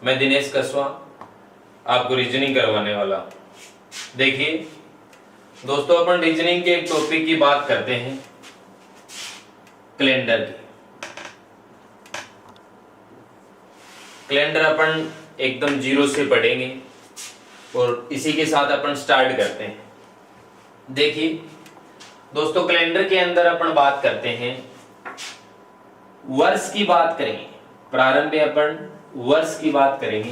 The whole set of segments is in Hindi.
मैं दिनेश कसवा आपको रीजनिंग करवाने वाला। देखिए दोस्तों, अपन रीजनिंग के एक टॉपिक की बात करते हैं, कैलेंडर की। कैलेंडर अपन एकदम जीरो से पढ़ेंगे और इसी के साथ अपन स्टार्ट करते हैं। देखिए दोस्तों, कैलेंडर के अंदर अपन बात करते हैं, वर्ष की बात करेंगे। प्रारंभ में अपन वर्ष की बात करेंगे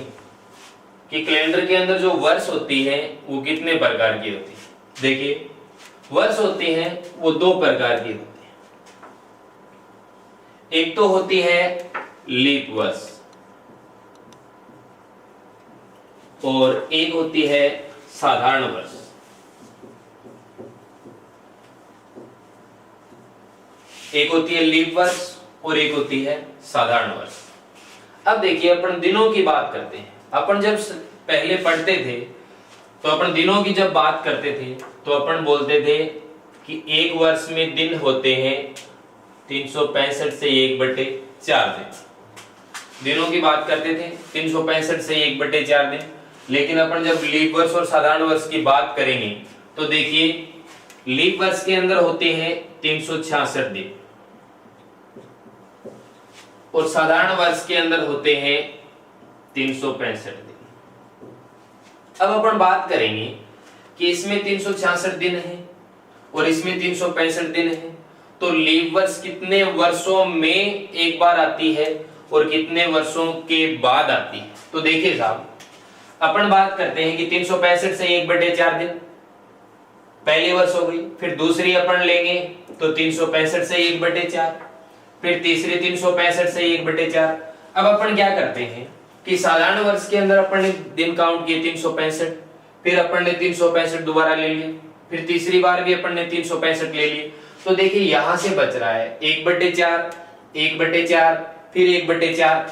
कि कैलेंडर के अंदर जो वर्ष होती है वो कितने प्रकार की होती है। देखिए वर्ष होती है वो दो प्रकार की होती है। एक तो होती है लीप वर्ष और एक होती है साधारण वर्ष। एक होती है लीप वर्ष और एक होती है साधारण वर्ष। अब देखिए अपन दिनों की बात करते हैं। अपन जब पहले पढ़ते थे तो अपन दिनों की जब बात करते थे तो अपन बोलते थे कि एक वर्ष में दिन होते हैं 365 से 1/4 दिन। दिनों की बात करते थे 365 से 1/4 दिन। लेकिन अपन जब लीप वर्ष और साधारण वर्ष की बात करेंगे तो देखिए लीप वर्ष के अंदर होते हैं 366 दिन और साधारण वर्ष के अंदर होते हैं 365 दिन। अब अपन बात करेंगे कि इसमें 366 दिन है और इसमें 365 दिन है, तो लीप वर्ष कितने वर्षों में एक बार आती है और कितने वर्षों के बाद आती है। तो देखिए साहब, अपन बात करते हैं कि 365 से 1/4 दिन पहली वर्ष हो गई, फिर दूसरी अपन लेंगे तो 365 से 1/4, फिर तीसरी 365 से 1/4। अब अपन क्या करते हैं कि साधारण वर्ष के अंदर अपन ने दिन काउंट किए 365, फिर अपन ने 365 दोबारा ले लिए, फिर तीसरी बार भी अपन ने 365 ले लिए। तो देखिए यहां से बच रहा है 1/4, 1/4, फिर 1/4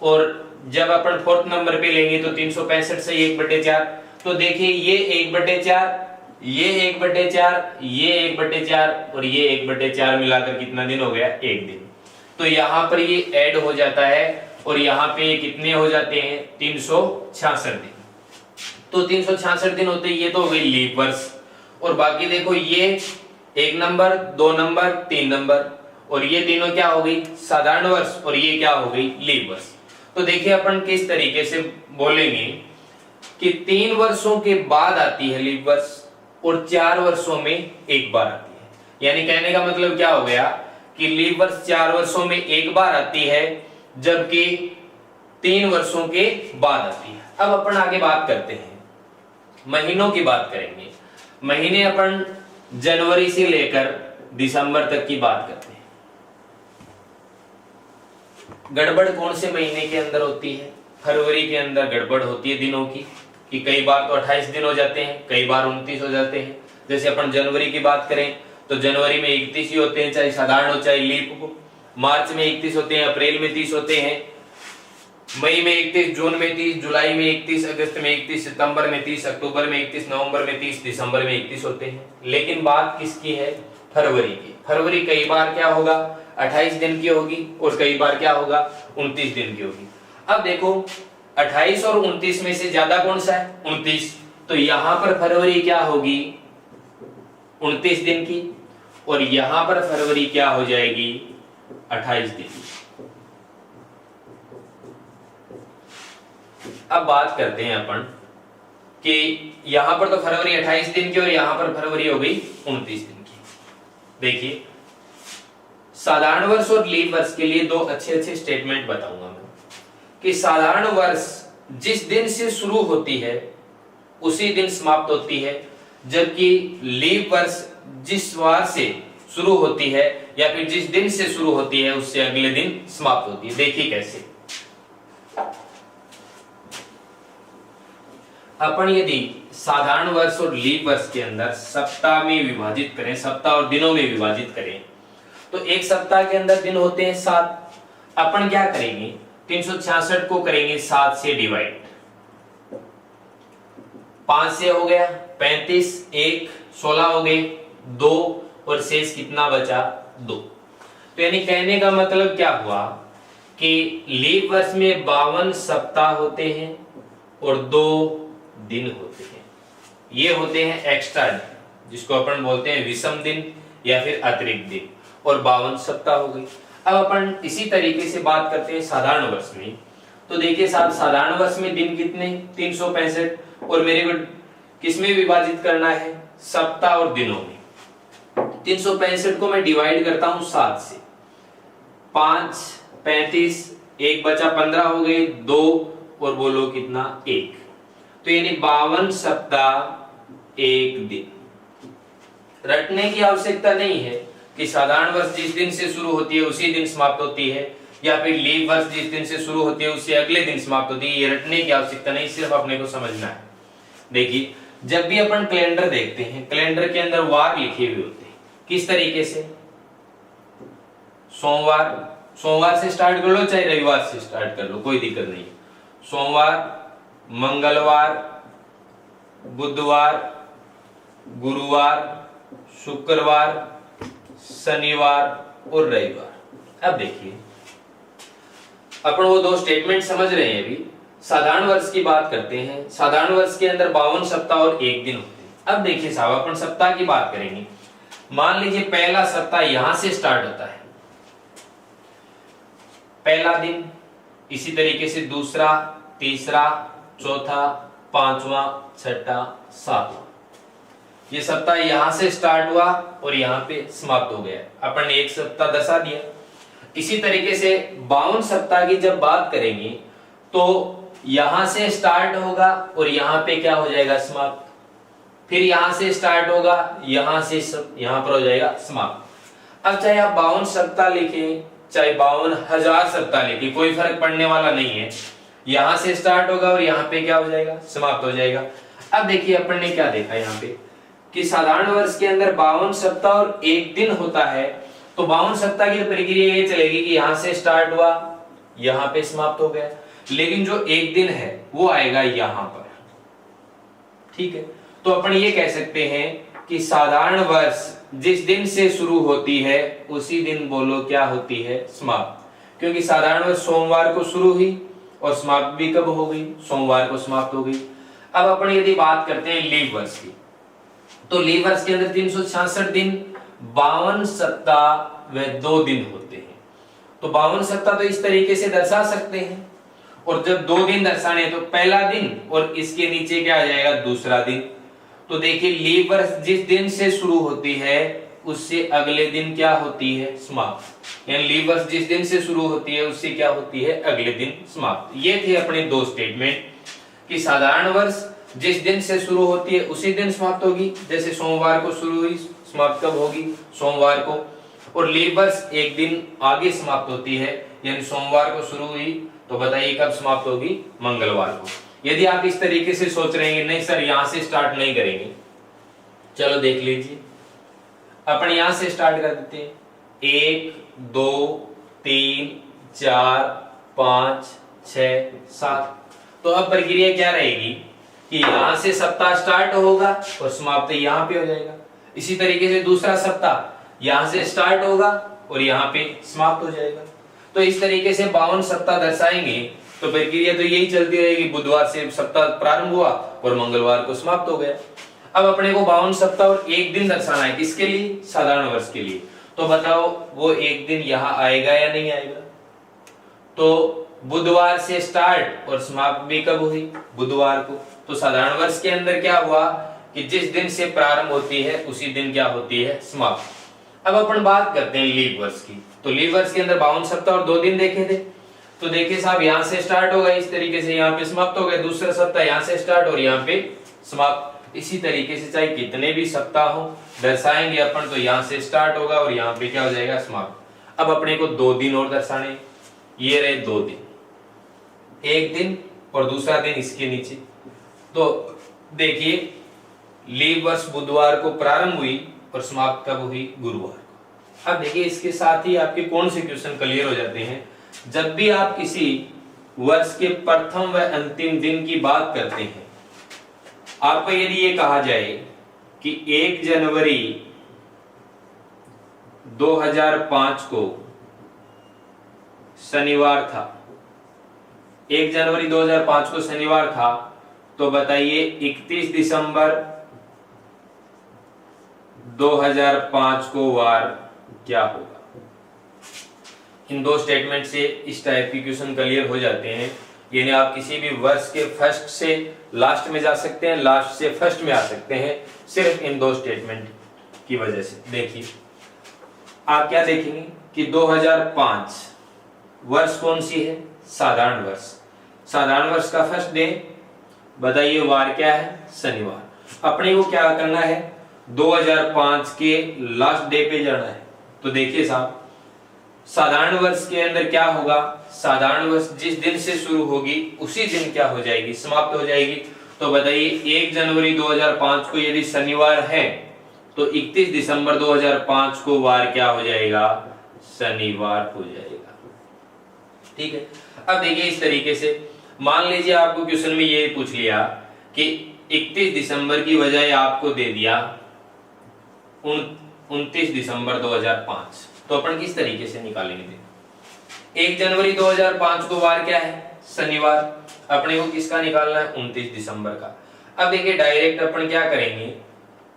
और जब अपन फोर्थ नंबर पे लेंगे तो 365 से 1/4। तो देखिए ये 1/4, ये 1/4, ये 1/4 और ये 1/4 मिलाकर कितना दिन हो गया? एक दिन। तो यहाँ पर ये ऐड हो जाता है और यहाँ पे ये कितने हो जाते हैं? 366 दिन। तो 366 दिन होते, ये तो हो गई लीप वर्ष। और बाकी देखो ये 1 नंबर, 2 नंबर, 3 नंबर और ये तीनों क्या हो गई? साधारण वर्ष और ये क्या हो गई? लीप वर्ष। तो देखिए अपन किस तरीके से बोलेंगे कि 3 वर्षों के बाद आती है लीप वर्ष और 4 वर्षों में एक बार आती है। यानी कहने का मतलब क्या हो गया कि लीप वर्ष 4 वर्षों में एक बार आती है जबकि 3 वर्षों के बाद आती है। अब अपन आगे बात करते हैं, महीनों की बात करेंगे। महीने अपन जनवरी से लेकर दिसंबर तक की बात करते हैं। गड़बड़ कौन से महीने के अंदर होती है? फरवरी के अंदर गड़बड़ होती है दिनों की, कि कई बार तो 28 दिन हो जाते हैं, कई बार 29 हो जाते हैं। जैसे अपन जनवरी की बात करें तो जनवरी में 31 ही होते हैं, चाहे साधारण हो चाहे लीप हो। मार्च में 31 होते हैं, अप्रैल में 30 होते हैं, मई में 31, जून में 30, जुलाई में 31, अगस्त में 31, सितंबर में 30, अक्टूबर में 31, नवंबर में 30, दिसंबर में 31 होते हैं। लेकिन बात किसकी है? फरवरी की। फरवरी कई बार क्या होगा? 28 दिन की होगी और कई बार क्या होगा? 29 दिन की होगी। अब देखो 28 और 29 में से ज्यादा कौन सा है? 29। तो यहां पर फरवरी क्या होगी? 29 दिन की और यहां पर फरवरी क्या हो जाएगी? 28 दिन। अब बात करते हैं अपन कि यहां पर तो फरवरी 28 दिन की और यहां पर फरवरी हो गई 29 दिन की। देखिए साधारण वर्ष और लीप वर्ष के लिए दो अच्छे स्टेटमेंट बताऊंगा मैं कि साधारण वर्ष जिस दिन से शुरू होती है उसी दिन समाप्त होती है, जबकि लीप वर्ष जिस वार से शुरू होती है या फिर जिस दिन से शुरू होती है उससे अगले दिन समाप्त होती है। देखिए कैसे, अपन यदि साधारण वर्ष और लीप वर्ष के अंदर सप्ताह में विभाजित करें, सप्ताह और दिनों में विभाजित करें, तो एक सप्ताह के अंदर दिन होते हैं 7। अपन क्या करेंगे? 366 को करेंगे 7 से डिवाइड। 5 से हो गया 35, 1 16 हो गए, 2 और शेष कितना बचा? 2। तो यानी कहने का मतलब क्या हुआ कि लीप वर्ष में 52 सप्ताह होते हैं और 2 दिन होते हैं। ये होते हैं एक्स्ट्रा दिन, जिसको अपन बोलते हैं विषम दिन या फिर अतिरिक्त दिन, और 52 सप्ताह हो गई। अब अपन इसी तरीके से बात करते हैं साधारण वर्ष में। तो देखिए साहब, साधारण वर्ष में दिन कितने? 365, और मेरे को किसमें विभाजित करना है? सप्ताह और दिनों में। 365 को मैं डिवाइड करता हूं 7 से, 5 35, 1 बचा 15 हो गए, 2 और बोलो कितना? 1। तो यानी 52 सप्ताह 1 दिन। रटने की आवश्यकता नहीं है कि साधारण वर्ष जिस दिन से शुरू होती है उसी दिन समाप्त होती है, या फिर लीप वर्ष जिस दिन से शुरू होती है उससे अगले दिन समाप्त होती है। ये रटने की आवश्यकता नहीं, सिर्फ अपने को समझना है। देखिए, जब भी अपन कैलेंडर देखते हैं, कैलेंडर के अंदर वार लिखे हुए होते हैं। किस तरीके से? सोमवार से स्टार्ट कर लो, चाहे रविवार से स्टार्ट कर लो, कोई दिक्कत नहीं। सोमवार, मंगलवार, बुधवार, गुरुवार, शुक्रवार, शनिवार और रविवार। अब देखिए, अपन वो 2 स्टेटमेंट समझ रहे हैं। अभी साधारण वर्ष की बात करते हैं। साधारण वर्ष के अंदर 52 सप्ताह और 1 दिन होते हैं। अब देखिए साहब, अपन सप्ताह की बात करेंगे। मान लीजिए पहला सप्ताह यहां से स्टार्ट होता है, पहला दिन, इसी तरीके से दूसरा, तीसरा, चौथा, पांचवा, छठा, सातवां। ये सप्ताह यहां से स्टार्ट हुआ और यहां पे समाप्त हो गया। अपन ने 1 सप्ताह दर्शा दिया। इसी तरीके से 52 सप्ताह की जब बात करेंगे तो यहां से स्टार्ट होगा और यहां पे क्या हो जाएगा? समाप्त। फिर यहां से स्टार्ट होगा, यहां से यहां पर हो जाएगा समाप्त। अब चाहे आप 52 सप्ताह लिखें, चाहे 52,000 सप्ताह लिखें, कोई फर्क पड़ने वाला नहीं है। यहां से स्टार्ट होगा और यहां पे क्या हो जाएगा? समाप्त हो जाएगा। अब देखिए, अपन ने क्या देखा यहाँ पे कि साधारण वर्ष के अंदर 52 सप्ताह और 1 दिन होता है। तो 52 सप्ताह की प्रक्रिया ये चलेगी कि यहां से स्टार्ट हुआ, यहां पे समाप्त हो गया, लेकिन जो 1 दिन है वो आएगा यहां पर। ठीक है, तो अपन ये कह सकते हैं कि साधारण वर्ष जिस दिन से शुरू होती है उसी दिन बोलो क्या होती है? समाप्त। क्योंकि साधारण वर्ष सोमवार को शुरू हुई और समाप्त भी कब हो गई? सोमवार को समाप्त हो गई। अब अपन यदि बात करते हैं लीप वर्ष की, तो लीप वर्ष के अंदर 366 दिन, 52 सप्ताह व 2 दिन होते हैं। तो 52 सप्ताह तो इस तरीके से दर्शा सकते हैं, और जब 2 दिन दर्शाने तो पहला दिन और इसके नीचे क्या आ जाएगा? दूसरा दिन। तो देखिए, लीप वर्ष जिस दिन से शुरू होती है उससे अगले दिन क्या होती है? समाप्त। यानी लीप वर्ष जिस दिन से शुरू होती है उससे क्या होती है? अगले दिन समाप्त। ये थे अपने 2 स्टेटमेंट कि साधारण वर्ष जिस दिन से शुरू होती है उसी दिन समाप्त होगी। जैसे सोमवार को शुरू हुई, समाप्त कब होगी? सोमवार को। और लीप वर्ष 1 दिन आगे समाप्त होती है, यानी सोमवार को शुरू हुई तो बताइए कब समाप्त होगी? मंगलवार को। यदि आप इस तरीके से सोच रहे हैं नहीं सर यहां से स्टार्ट नहीं करेंगे, चलो देख लीजिए, अपन यहां से स्टार्ट कर देते हैं। 1 2 3 4 5 6 7। तो अब प्रक्रिया क्या रहेगी कि यहां से सप्ताह स्टार्ट होगा और समाप्त यहां पे हो जाएगा। इसी तरीके से दूसरा सप्ताह यहां से स्टार्ट होगा और यहां पे समाप्त हो जाएगा। तो इस तरीके से 52 सप्ताह दर्शाएंगे तो प्रक्रिया तो यही चलती रहेगी। बुधवार से सप्ताह प्रारंभ हुआ और मंगलवार को समाप्त हो गया। अब अपने को 52 सप्ताह और 1 दिन दर्शाना है, किसके लिए? साधारण वर्ष के लिए। तो बताओ वो 1 दिन यहाँ आएगा या नहीं आएगा? तो बुधवार से स्टार्ट और समाप्त भी कब हुई? बुधवार को। तो साधारण वर्ष के अंदर क्या हुआ कि जिस दिन से प्रारंभ होती है उसी दिन क्या होती है? समाप्त। अब अपन बात करते हैं लीप वर्ष की। तो लीप वर्ष के अंदर 52 सप्ताह और 2 दिन देखे थे। तो देखिए साहब, यहां से स्टार्ट होगा, इस तरीके से यहाँ पे समाप्त हो गया। दूसरा सप्ताह यहाँ से स्टार्ट और यहाँ पे समाप्त। इसी तरीके से चाहे कितने भी सप्ताह हो दर्शाएंगे अपन, तो यहाँ से स्टार्ट होगा और यहाँ पे क्या हो जाएगा? समाप्त। अब अपने को 2 दिन और दर्शाने, ये रहे 2 दिन, 1 दिन और दूसरा दिन इसके नीचे। तो देखिए, लीप वर्ष बुधवार को प्रारंभ हुई और समाप्त कब हुई? गुरुवार को। अब देखिए, इसके साथ ही आपके कौन से क्वेश्चन क्लियर हो जाते हैं? जब भी आप किसी वर्ष के प्रथम व अंतिम दिन की बात करते हैं, आपको यदि ये कहा जाए कि 1 जनवरी 2005 को शनिवार था, 1 जनवरी 2005 को शनिवार था, तो बताइए 31 दिसंबर 2005 को वार क्या होगा। इन दो स्टेटमेंट से इस टाइप की क्वेश्चन क्लियर हो जाते हैं। यानी आप किसी भी वर्ष के फर्स्ट से लास्ट में जा सकते हैं, लास्ट से फर्स्ट में आ सकते हैं, सिर्फ इन दो स्टेटमेंट की वजह से। देखिए आप क्या देखेंगे कि 2005 वर्ष कौन सी है, साधारण वर्ष। साधारण वर्ष का फर्स्ट डे बताइए वार क्या है, शनिवार। अपने को क्या करना है, 2005 के लास्ट डे पे जाना है। तो देखिए साहब, साधारण वर्ष के अंदर क्या होगा, साधारण वर्ष जिस दिन से शुरू होगी उसी दिन क्या हो जाएगी, समाप्त हो जाएगी। तो बताइए 1 जनवरी 2005 को यदि शनिवार है तो 31 दिसंबर 2005 को वार क्या हो जाएगा, शनिवार हो जाएगा। ठीक है। अब देखिए इस तरीके से मान लीजिए आपको क्वेश्चन में ये पूछ लिया कि 31 दिसंबर की बजाय आपको दे दिया 29 दिसंबर 2005, तो अपन किस तरीके से निकालेंगे। 1 जनवरी 2005 को वार क्या है, शनिवार। अपने को किसका निकालना है, 29 दिसंबर का। अब देखिए डायरेक्ट अपन क्या करेंगे,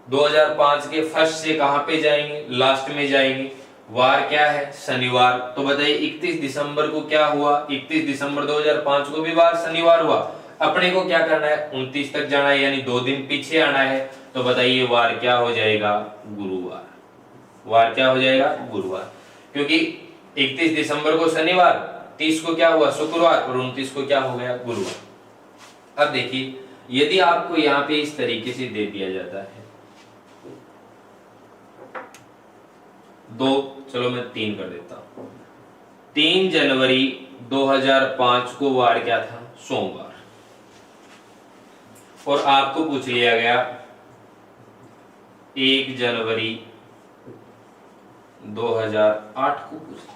2005 के फर्स्ट से कहां पे जाएंगे, लास्ट में जाएंगे। वार क्या है, शनिवार। तो बताइए 31 दिसंबर को क्या हुआ, 31 दिसंबर 2005 को भी वार शनिवार हुआ। अपने को क्या करना है, 29 तक जाना है, यानी 2 दिन पीछे आना है। तो बताइए वार क्या हो जाएगा, गुरुवार। वार क्या हो जाएगा, गुरुवार। क्योंकि 31 दिसंबर को शनिवार, 30 को क्या हुआ, शुक्रवार, और 29 को क्या हो गया, गुरुवार। अब देखिए यदि आपको यहाँ पे इस तरीके से दे दिया जाता है 2, चलो मैं 3 कर देता हूं। 3 जनवरी 2005 को वार क्या था, सोमवार। और आपको पूछ लिया गया 1 जनवरी 2008 को पूछ लिया।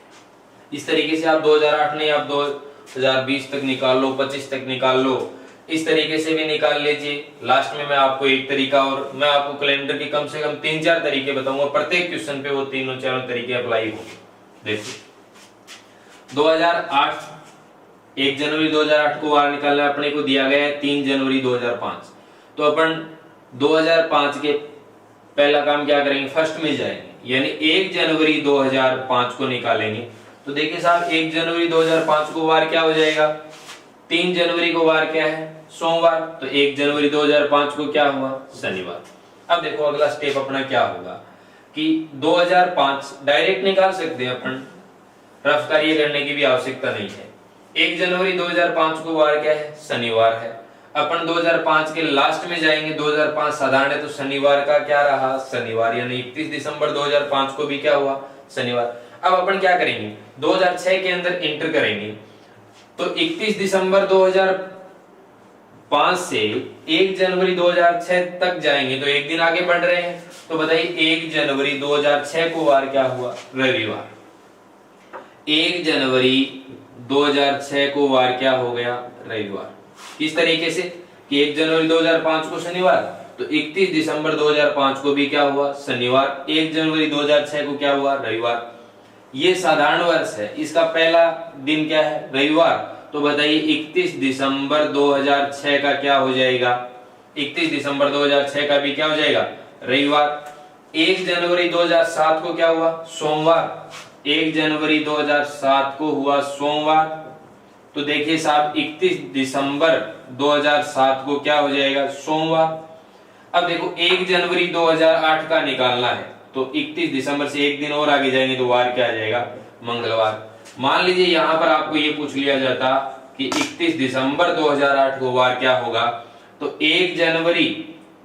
इस तरीके से आप 2008 नहीं, आप 2020 तक निकाल लो, 25 तक निकाल लो, इस तरीके से भी निकाल लीजिए। लास्ट में मैं आपको एक तरीका और मैं आपको कैलेंडर के कम से कम 3-4 तरीके बताऊंगा, प्रत्येक क्वेश्चन पे वो 3-4 तरीके अप्लाई होंगे। देखिए 2008, 1 जनवरी 2008 को वार निकालना अपने को दिया गया है 3 जनवरी 2005। तो अपन 2005 के पहला काम क्या करेंगे, फर्स्ट में जाएंगे, यानी 1 जनवरी 2005 को निकालेंगे। तो देखिए साहब 1 जनवरी 2005 को वार क्या हो जाएगा, 3 जनवरी को वार क्या है, सोमवार। तो 1 जनवरी 2005 को क्या हुआ, शनिवार। अब देखो अगला स्टेप अपना क्या होगा कि 2005 डायरेक्ट निकाल सकते हैं अपन, रफ कार्य करने की भी आवश्यकता नहीं है। 1 जनवरी 2005 को वार क्या है, शनिवार है। अपन 2005 के लास्ट में जाएंगे, 2005 साधारण है तो शनिवार का क्या रहा, शनिवार, यानी 31 दिसंबर 2005 को भी क्या हुआ, शनिवार। अब अपन क्या करेंगे, 2006 के अंदर एंटर करेंगे। तो 31 दिसंबर 2005 से 1 जनवरी 2006 तक जाएंगे, तो एक दिन आगे बढ़ रहे हैं। तो बताइए 1 जनवरी 2006 को वार क्या हुआ, रविवार। 1 जनवरी 2006 को वार क्या हो गया, रविवार। किस तरीके से कि 1 जनवरी 2005 को शनिवार, तो 31 दिसंबर 2005 को भी क्या हुआ, शनिवार। 1 जनवरी 2006 को क्या हुआ, रविवार। ये साधारण वर्ष है, इसका पहला दिन क्या है, रविवार। तो बताइए 31 दिसंबर 2006 का क्या हो जाएगा, 31 दिसंबर 2006 का भी क्या हो जाएगा, रविवार। 1 जनवरी 2007 को क्या हुआ, सोमवार। 1 जनवरी 2007 को हुआ सोमवार। तो देखिए साहब 31 दिसंबर 2007 को क्या हो जाएगा, सोमवार। अब देखो 1 जनवरी 2008 का निकालना है, तो 31 दिसंबर से एक दिन और आगे जाएंगे तो वार क्या आ जाएगा, मंगलवार। मान लीजिए यहां पर आपको ये पूछ लिया जाता कि 31 दिसंबर 2008 को वार क्या होगा, तो 1 जनवरी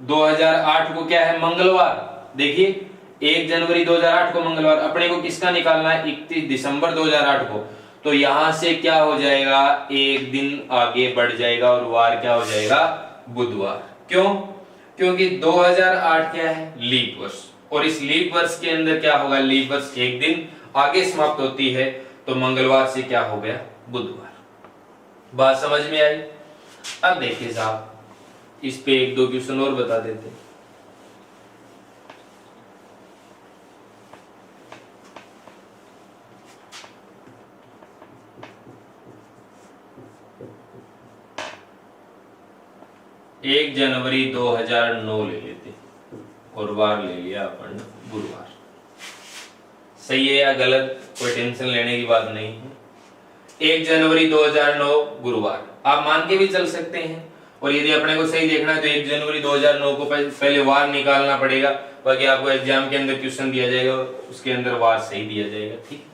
2008 को क्या है, मंगलवार। देखिए 1 जनवरी 2008 को मंगलवार। अपने को किसका निकालना है, 31 दिसंबर 2008 को। तो यहां से क्या हो जाएगा, एक दिन आगे बढ़ जाएगा और वार क्या हो जाएगा, बुधवार। क्यों, क्योंकि 2008 क्या है, लीप वर्ष, और इस लीप वर्ष के अंदर क्या होगा, लीप वर्ष एक दिन आगे समाप्त होती है, तो मंगलवार से क्या हो गया, बुधवार। बात समझ में आई। अब देखिए साहब इस पे 1-2 क्वेश्चन और बता देते हैं। 1 जनवरी 2009 ले लेते और वार ले लिया अपन गुरुवार। सही है या गलत, कोई टेंशन लेने की बात नहीं है। 1 जनवरी 2009 गुरुवार आप मान के भी चल सकते हैं, और यदि अपने को सही देखना है तो 1 जनवरी 2009 को पहले वार निकालना पड़ेगा, बाकी आपको एग्जाम के अंदर क्वेश्चन दिया जाएगा उसके अंदर वार सही दिया जाएगा। ठीक,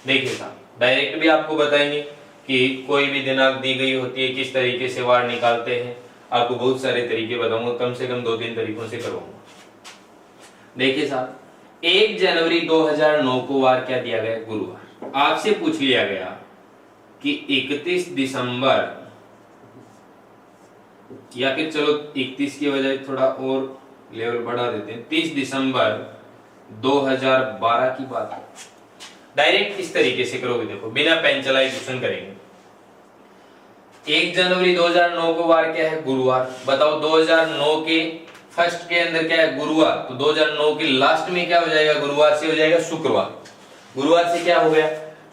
देखिए साहब डायरेक्ट भी आपको बताएंगे कि कोई भी दिनांक दी गई होती है किस तरीके से वार निकालते हैं, आपको बहुत सारे तरीके बताऊंगा, कम से कम 2-3 तरीकों से करवाऊंगा। देखिए साहब 1 जनवरी 2009 को वार क्या दिया गया, गुरुवार। आपसे पूछ लिया गया कि 31 दिसंबर, या फिर चलो 31 की बजाय थोड़ा और लेवल बढ़ा देते हैं, 30 दिसंबर 2012 की बात। डायरेक्ट इस तरीके से करोगे, देखो बिना पेन चलाए क्वेश्चन करेंगे। 1 जनवरी 2009 को वार क्या है, गुरुवार। बताओ 2009 के फर्स्ट के अंदर क्या है, गुरुवार, तो 2009 के लास्ट में क्या हो जाएगा, गुरुवार से हो जाएगा शुक्रवार। गुरुवार से क्या हो गया,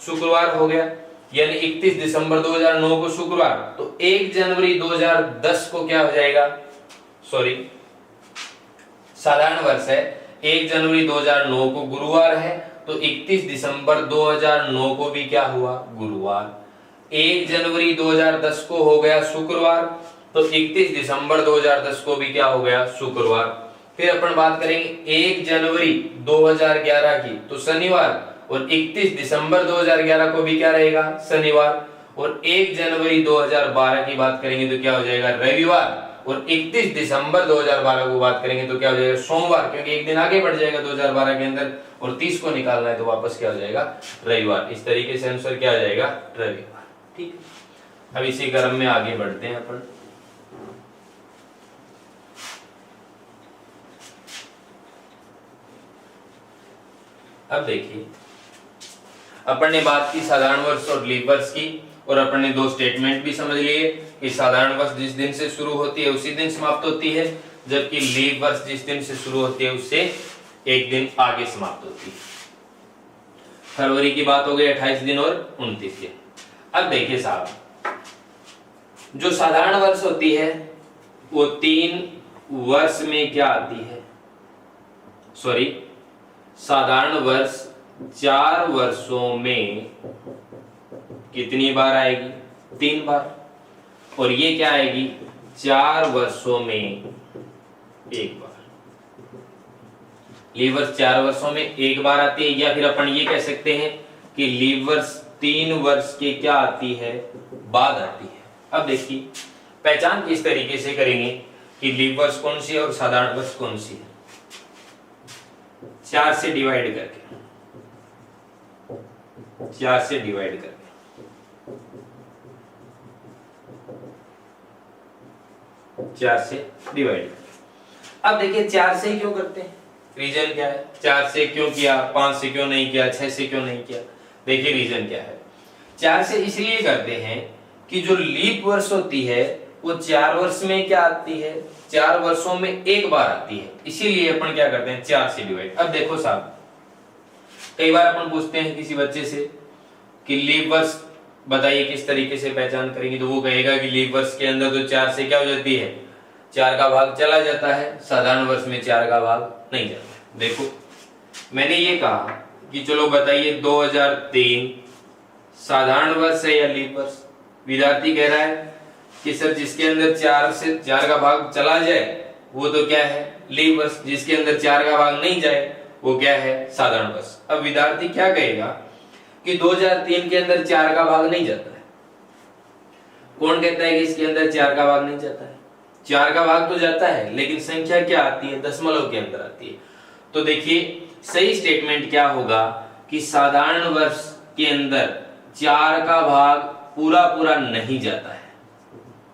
शुक्रवार हो गया, यानी 31 दिसंबर 2009 को शुक्रवार। तो 1 जनवरी 2010 को क्या हो जाएगा, सॉरी साधारण वर्ष है, 1 जनवरी 2009 को गुरुवार है, तो 31 दिसंबर 2009 को भी क्या हुआ, गुरुवार। 1 जनवरी 2010 को हो गया शुक्रवार, तो 31 दिसंबर 2010 को भी क्या हो गया, शुक्रवार। फिर अपन बात करेंगे 1 जनवरी 2011 की, तो शनिवार, और 31 दिसंबर 2011 को भी क्या रहेगा, शनिवार। और 1 जनवरी 2012 की बात करेंगे तो क्या हो जाएगा, रविवार। और 31 दिसंबर 2012 को बात करेंगे तो क्या हो जाएगा, सोमवार, क्योंकि एक दिन आगे बढ़ जाएगा 2012 के अंदर, और 30 को निकालना है तो वापस क्या हो जाएगा, रविवार। इस तरीके से आंसर क्या हो जाएगा, रविवार। ठीक, अब इसी क्रम में आगे बढ़ते हैं अपन। अब देखिए अपन ने बात की साधारण वर्ष और लीप वर्ष की, और अपन ने 2 स्टेटमेंट भी समझ लिए कि साधारण वर्ष जिस दिन से शुरू होती है उसी दिन समाप्त होती है, जबकि लीप वर्ष जिस दिन से शुरू होती है उससे एक दिन आगे समाप्त होती है। फरवरी की बात हो गई 28 दिन और 29 दिन। अब देखिए साहब, जो साधारण वर्ष होती है वो 3 वर्ष में क्या आती है, सॉरी साधारण वर्ष 4 वर्षों में कितनी बार आएगी, 3 बार। और ये क्या आएगी, 4 वर्षों में 1 बार। लीप वर्ष 4 वर्षों में 1 बार आती है, या फिर अपन ये कह सकते हैं कि लीप वर्ष 3 वर्ष के क्या आती है, बाद आती है। अब देखिए पहचान किस तरीके से करेंगे कि लीप वर्ष कौन सी है और साधारण वर्ष कौन सी है। 4 से डिवाइड करके, 4 से डिवाइड करके, अब देखिए 4 से क्यों करते हैं, रीजन क्या है, 4 से क्यों किया, 5 से क्यों नहीं किया, 6 से क्यों नहीं किया। देखिए रीजन क्या है, 4 से इसलिए करते हैं कि जो लीप वर्ष होती है वो 4 वर्ष में क्या आती है, 4 वर्षों में 1 बार आती है, इसीलिए अपन क्या करते हैं 4 से डिवाइड। अब देखो साहब, कई बार अपन पूछते हैं किसी बच्चे से कि लीप वर्ष बताइए किस तरीके से पहचान करेंगे, तो वो कहेगा कि लीप वर्ष के अंदर तो 4 से क्या हो जाती है, 4 का भाग चला जाता है, साधारण वर्ष में 4 का भाग नहीं जाता। देखो मैंने ये कहा कि चलो बताइए 2003 साधारण वर्ष है या लीप वर्ष। विद्यार्थी कह रहा है कि सर जिसके अंदर 4 से 4 का भाग चला जाए वो तो क्या है, लीप वर्ष। जिसके अंदर 4 का भाग नहीं जाए वो क्या है, साधारण वर्ष। अब विद्यार्थी क्या कहेगा कि 2003 के अंदर 4 का भाग नहीं जाता है। कौन कहता है कि इसके अंदर 4 का भाग नहीं जाता है, 4 का भाग तो जाता है, लेकिन संख्या क्या आती है, दशमलव के अंदर आती है। तो देखिए सही स्टेटमेंट क्या होगा कि साधारण वर्ष के अंदर 4 का भाग पूरा पूरा नहीं जाता है,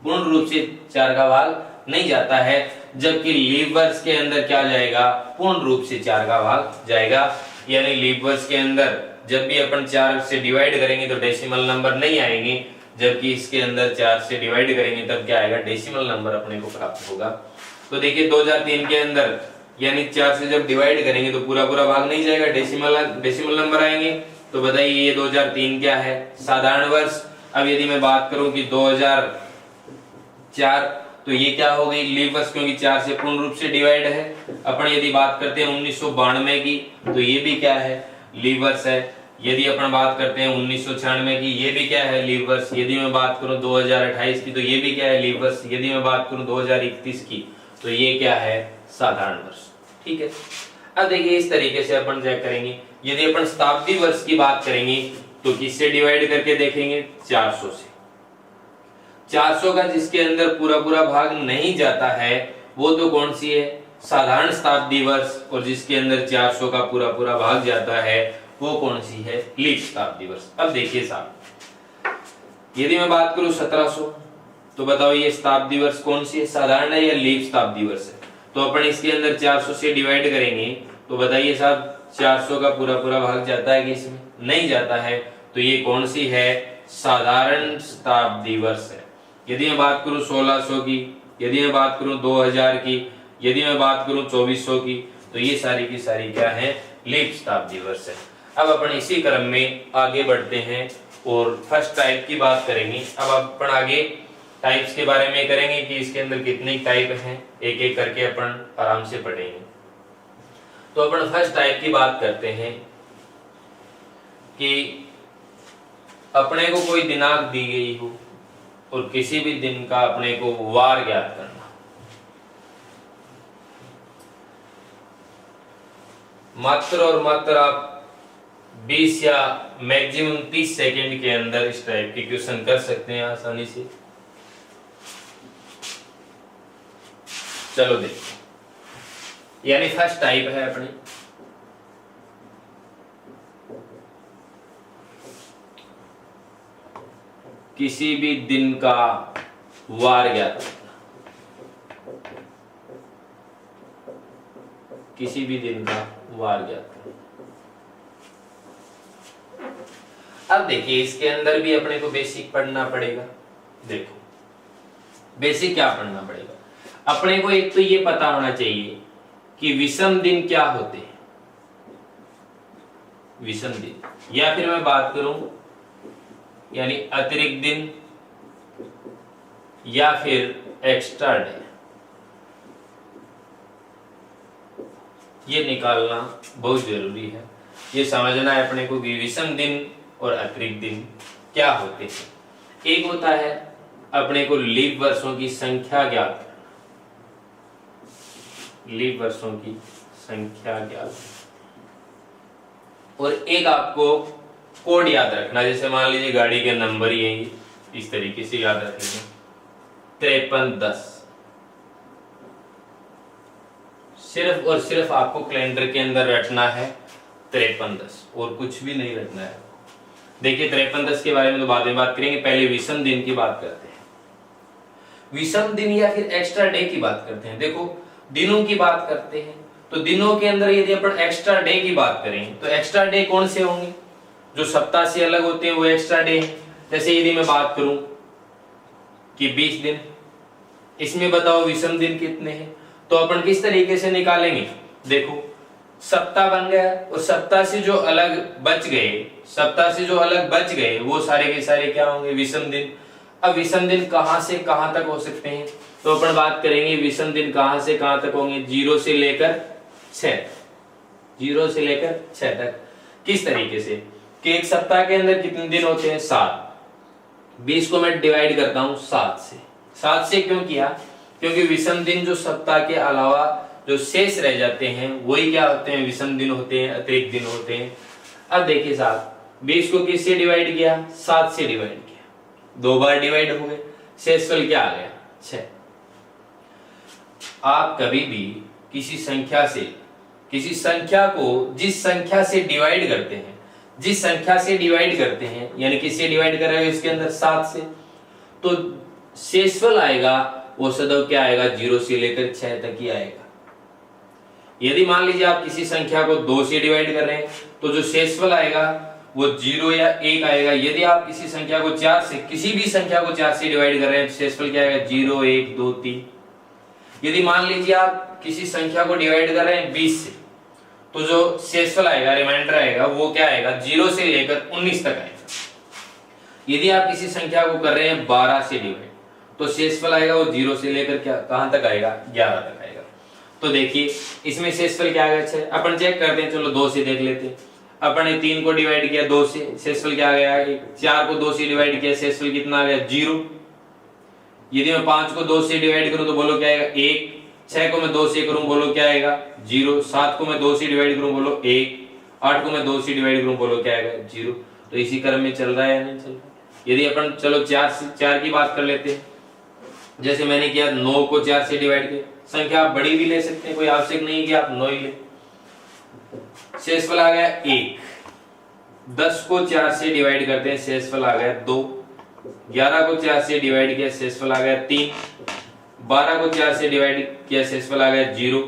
पूर्ण रूप से 4 का भाग नहीं जाता है, जबकि लीप वर्ष के अंदर क्या जाएगा, पूर्ण रूप से 4 का भाग जाएगा। यानी लीप वर्ष के अंदर जब भी अपन 4 से डिवाइड करेंगे तो डेसिमल नंबर नहीं आएंगे, जबकि इसके अंदर 4 से डिवाइड करेंगे तब क्या आएगा, डेसिमल नंबर अपने को प्राप्त होगा। तो देखिए 2003 के अंदर यानी 4 से जब डिवाइड करेंगे तो पूरा पूरा भाग नहीं जाएगा, डेसिमल नंबर आएंगे। तो बताइए ये 2003 क्या है, साधारण वर्ष। अब यदि मैं बात करूं कि 2004, तो ये क्या हो गई लीप वर्ष, क्योंकि 4 से पूर्ण रूप से डिवाइड है। अपन यदि बात करते हैं 1992 की तो ये भी क्या है लीप वर्ष है। यदि अपन बात करते हैं 1996 की, ये भी क्या है लीप वर्ष। यदि मैं बात करूं 2028 की तो ये भी क्या है लीप वर्ष। यदि मैं बात करूं 2031 की तो ये क्या है साधारण वर्ष। ठीक है, अब देखिए इस तरीके से अपन चेक करेंगे। यदि अपन शताब्दी वर्ष की बात करेंगे तो किससे डिवाइड करके देखेंगे 400 से। 400 का जिसके अंदर पूरा पूरा भाग नहीं जाता है वो तो कौन सी है साधारण शताब्दी वर्ष, और जिसके अंदर 400 का पूरा पूरा भाग जाता है वो कौन सी है लीप शताब्दी वर्ष। अब देखिए साहब, यदि मैं बात करूं 1700 तो बताओ ये शताब्दी वर्ष कौन सी है, साधारण है या लीप शताब्दी वर्ष है। तो अपन इसके अंदर 400 से डिवाइड करेंगे तो बताइए साहब 400 का पूरा पूरा भाग जाता है कि इसमें नहीं जाता है, तो ये कौन सी है साधारण शताब्दी वर्ष है। यदि मैं बात करूं 1600 की, यदि मैं बात करूं 2000 की, यदि मैं बात करूं 2400 की, तो ये सारी की सारी क्या है लीप शताब्दी वर्ष है। अब अपन इसी क्रम में आगे बढ़ते हैं और फर्स्ट टाइप की बात करेंगे। अब अपन आगे टाइप्स के बारे में करेंगे कि इसके अंदर कितने टाइप हैं, एक एक करके अपन आराम से पढ़ेंगे। तो अपन फर्स्ट टाइप की बात करते हैं कि अपने को कोई दिनांक दी गई हो और किसी भी दिन का अपने को वार ज्ञात करना। मात्र और मात्र आप 20 या मैक्सिमम 30 सेकंड के अंदर इस टाइप के क्वेश्चन कर सकते हैं आसानी से। चलो देखो, यानी फर्स्ट टाइप है अपनी किसी भी दिन का वार ज्ञात करना, किसी भी दिन का वार ज्ञात करना। अब देखिए इसके अंदर भी अपने को बेसिक पढ़ना पड़ेगा। देखो बेसिक क्या पढ़ना पड़ेगा, अपने को एक तो ये पता होना चाहिए कि विषम दिन क्या होते हैं, विषम दिन, या फिर मैं बात करूं यानी अतिरिक्त दिन या फिर एक्स्ट्रा डे, ये निकालना बहुत जरूरी है। ये समझना है अपने को कि विषम दिन और अतिरिक्त दिन क्या होते हैं। एक होता है अपने को लीप वर्षों की संख्या ज्ञात, लीप वर्षों की संख्या ज्ञात, और एक आपको कोड याद रखना। जैसे मान लीजिए गाड़ी के नंबर ये इस तरीके से याद रखेंगे 5310, सिर्फ और सिर्फ आपको कैलेंडर के अंदर रटना है 5310 और कुछ भी नहीं रटना है। देखिए 5310 के बारे में तो बाद में बात करेंगे, पहले विषम दिन की बात करते हैं। विषम दिन या फिर एक्स्ट्रा डे की बात करते हैं। देखो दिनों की बात करते हैं तो दिनों के अंदर यदि अपन एक्स्ट्रा डे की बात करें तो एक्स्ट्रा डे कौन से होंगे, जो सप्ताह से अलग होते हैं वो एक्स्ट्रा डे हैं। जैसे यदि मैं बात करूं कि 20 दिन, इसमें बताओ विषम दिन कितने हैं, तो अपन किस तरीके से निकालेंगे। देखो सप्ताह बन गया और सप्ताह से जो अलग बच गए, सप्ताह से जो अलग बच गए वो सारे के सारे क्या होंगे विषम दिन। अब विषम दिन कहां से कहां तक हो सकते हैं, तो अपन बात करेंगे विषम दिन कहां से कहां तक होंगे, 0 से लेकर 6, 0 से लेकर 6 तक। किस तरीके से कि एक सप्ताह के अंदर कितने दिन होते हैं 7, 20 को मैं डिवाइड करता हूं 7 से। 7 से क्यों किया, क्योंकि विषम दिन जो सप्ताह के अलावा जो शेष रह जाते हैं वही क्या होते हैं विषम दिन होते हैं, अतिरिक्त दिन होते हैं। अब देखिए साहब 20 को किससे डिवाइड किया, 7 से डिवाइड किया, 2 बार डिवाइड हो गए, शेषफल क्या आ गया 6। आप कभी भी किसी संख्या से, किसी संख्या को जिस संख्या से डिवाइड करते हैं, जिस संख्या से डिवाइड करते हैं यानी किससे डिवाइड कर रहे हो इसके अंदर 7 से, तो शेषफल आएगा वो सदैव क्या आएगा 0 से लेकर 6 तक ही आएगा। यदि मान लीजिए आप किसी संख्या को 2 से डिवाइड कर रहे हैं तो जो शेषफल आएगा वो 0 या 1 आएगा। यदि आप किसी संख्या को 4 से, किसी भी संख्या को 4 से डिवाइड कर रहे हैं तो शेषफल क्या आएगा 0 1 2 3। यदि मान लीजिए आप किसी संख्या को डिवाइड कर रहे हैं 20 से तो जो शेषफल आएगा, रिमाइंडर आएगा वो क्या आएगा 0 से लेकर 19 तक आएगा। यदि आप किसी संख्या को कर रहे हैं 12 से डिवाइड तो शेषफल आएगा वो 0 से लेकर क्या कहां तक आएगा, 11 तक आएगा। तो देखिए इसमें शेषफल क्या आएगा 6। अपन चेक करते हैं, चलो 2 से देख लेते हैं। अपन ने 3 को डिवाइड किया 2 से, शेषफल क्या आ गया 1। 4 को 2 से डिवाइड किया, शेषफल कितना आ गया 0। यदि मैं 5 को 2 से डिवाइड करूं तो बोलो क्या आएगा 1। 6 को मैं 2 से करूं बोलो क्या आएगा 0। 7 को मैं 2 से डिवाइड करूं बोलो 1। 8 को मैं 2 से डिवाइड करूं बोलो क्या आएगा 0। तो इसी क्रम में चल रहा है या नहीं चल रहा है। यदि अपन चलो 4 की बात कर लेते हैं, जैसे मैंने किया 9 को 4 से डिवाइड किया। संख्या आप बड़ी भी ले सकते हैं, कोई आवश्यक नहीं है कि आप 9 ही ले। शेषफल आ गया 1। 10 को 4 से डिवाइड करते हैं, शेषफल आ गया 2। 11 को 4 से डिवाइड किया, शेषफल आ गया 3। 12 को 4 से डिवाइड किया, शेषफल आ गया 0।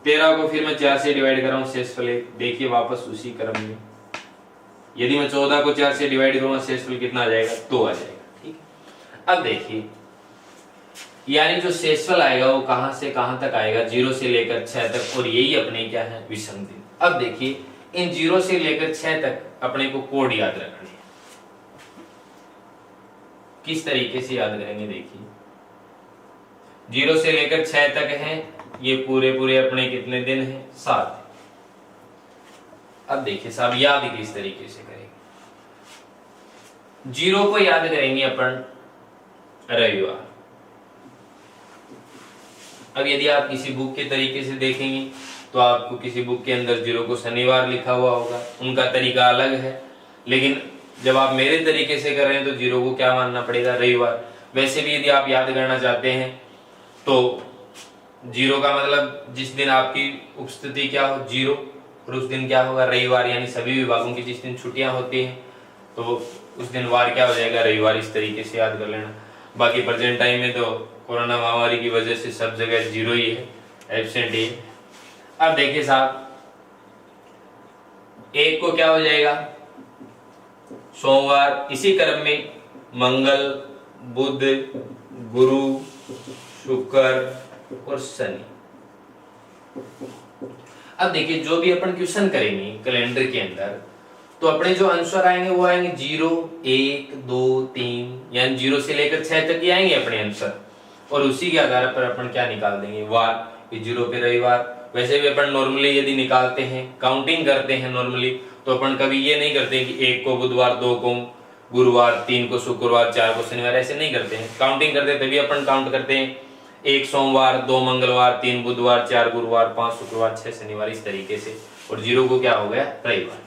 13 को फिर मैं 4 से डिवाइड कर रहा हूं, शेषफल 1। देखिए वापस उसी क्रम में। यदि मैं 14 को 4 से डिवाइड करूंगा, शेषफल कितना आ जाएगा 2 आ जाएगा। ठीक है, अब देखिए यानी जो शेषफल आएगा वो कहां से कहां तक आएगा, 0 से लेकर 6 तक, और यही अपने क्या है विषम दिन। अब देखिए इन 0 से लेकर 6 तक अपने को कोड याद रखने हैं। किस तरीके से याद करेंगे, देखिए 0 से लेकर 6 तक है, ये पूरे अपने कितने दिन हैं 7। अब देखिए साहब याद किस तरीके से करेंगे। 0 को याद करेंगे अपन रविवार। अब यदि आप किसी बुक के तरीके से देखेंगे तो आपको किसी बुक के अंदर 0 को शनिवार लिखा हुआ होगा, उनका तरीका अलग है। लेकिन जब आप मेरे तरीके से कर रहे हैं तो 0 को क्या मानना पड़ेगा रविवार। वैसे भी यदि आप याद करना चाहते हैं तो 0 का मतलब जिस दिन आपकी उपस्थिति क्या हो 0, और उस दिन क्या होगा रविवार। यानी सभी विभागों की जिस दिन छुट्टियां होती हैं तो उस दिन वार क्या हो जाएगा रविवार। इस तरीके से याद कर लेना। बाकी प्रेजेंट टाइम में तो कोरोना महामारी की वजह से सब जगह 0 ही है, एब्सेंट ही है। अब देखिए साहब 1 को क्या हो जाएगा सोमवार। इसी क्रम में मंगल, बुध, गुरु, शुक्र और शनि। अब देखिए जो भी अपन क्वेश्चन करेंगे कैलेंडर के अंदर तो अपने जो आंसर आएंगे वो आएंगे 0, 1, 2, 3, यानी 0 से लेकर 6 तक ही आएंगे अपने आंसर। और उसी के आधार पर अपन क्या निकाल देंगे वार, 0 पे रविवार। वैसे भी अपन नॉर्मली यदि निकालते हैं, काउंटिंग करते हैं नॉर्मली, तो अपन कभी ये नहीं करते हैं कि 1 को बुधवार, 2 को गुरुवार, 3 को शुक्रवार, 4 को शनिवार, ऐसे नहीं करते हैं। काउंटिंग करते तभी अपन काउंट करते हैं 1 सोमवार, 2 मंगलवार, 3 बुधवार, 4 गुरुवार, 5 शुक्रवार, 6 शनिवार, इस तरीके से। और 0 को क्या हो गया रविवार।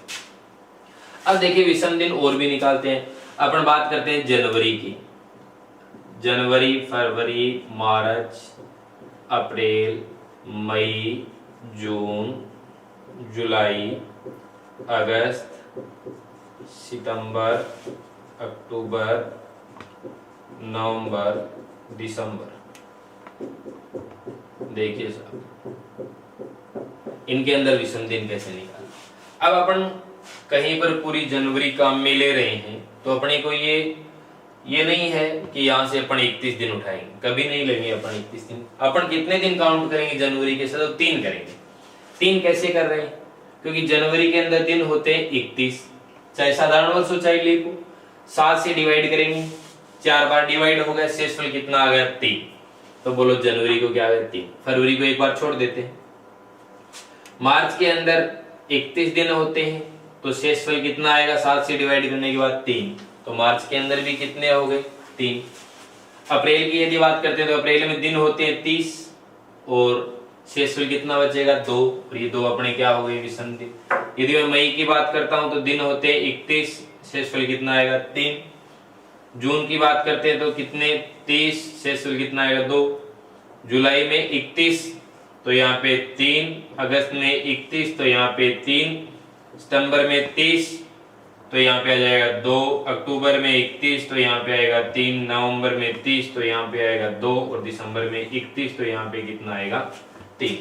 अब देखिए विषम दिन और भी निकालते हैं। अपन बात करते हैं जनवरी की। जनवरी, फरवरी, मार्च, अप्रैल, मई, जून, जुलाई, अगस्त, सितंबर, अक्टूबर, नवंबर, दिसंबर। देखिए साहब इनके अंदर विषम दिन कैसे निकालना। अब अपन कहीं पर पूरी जनवरी काम में ले रहे हैं तो अपने को ये नहीं है कि यहाँ से अपन 31 दिन उठाएंगे, कभी नहीं लेंगे अपन 31 दिन। अपन कितने दिन काउंट करेंगे जनवरी के साथ, 3 करेंगे। 3 कैसे कर रहे हैं, क्योंकि जनवरी के अंदर दिन होते हैं 31, चाहे साधारण वर्ष हो चाहे लीप हो। 7 से डिवाइड करेंगे, 4 बार डिवाइड हो गया, शेषफल कितना आ गया 3। तो बोलो जनवरी को क्या आ गया 3। फरवरी को एक बार छोड़ देते हैं। मार्च के अंदर 31 दिन होते हैं तो शेषफल कितना आएगा 7 से डिवाइड करने के बाद 3। तो मार्च के अंदर भी कितने हो गए 3। अप्रैल की यदि बात करते हैं तो अप्रैल में दिन होते हैं 30 और शेषफल कितना बचेगा 2। और ये 2 अपने क्या हो गए विषम दिन। यदि मैं मई की बात करता हूं तो दिन होते हैं 31, शेषफल कितना आएगा 3। जून की बात करते हैं तो कितने 30, शेषफल कितना आएगा 2। जुलाई में 31 तो यहाँ पे 3, अगस्त में 31 तो यहाँ पे 3, सितंबर में 30 तो यहाँ पे आ जाएगा 2, अक्टूबर में 31 तो यहाँ पे आएगा 3, नवंबर में 30 तो यहाँ पे आएगा 2 और दिसंबर में 31 तो यहाँ पे कितना आएगा 3।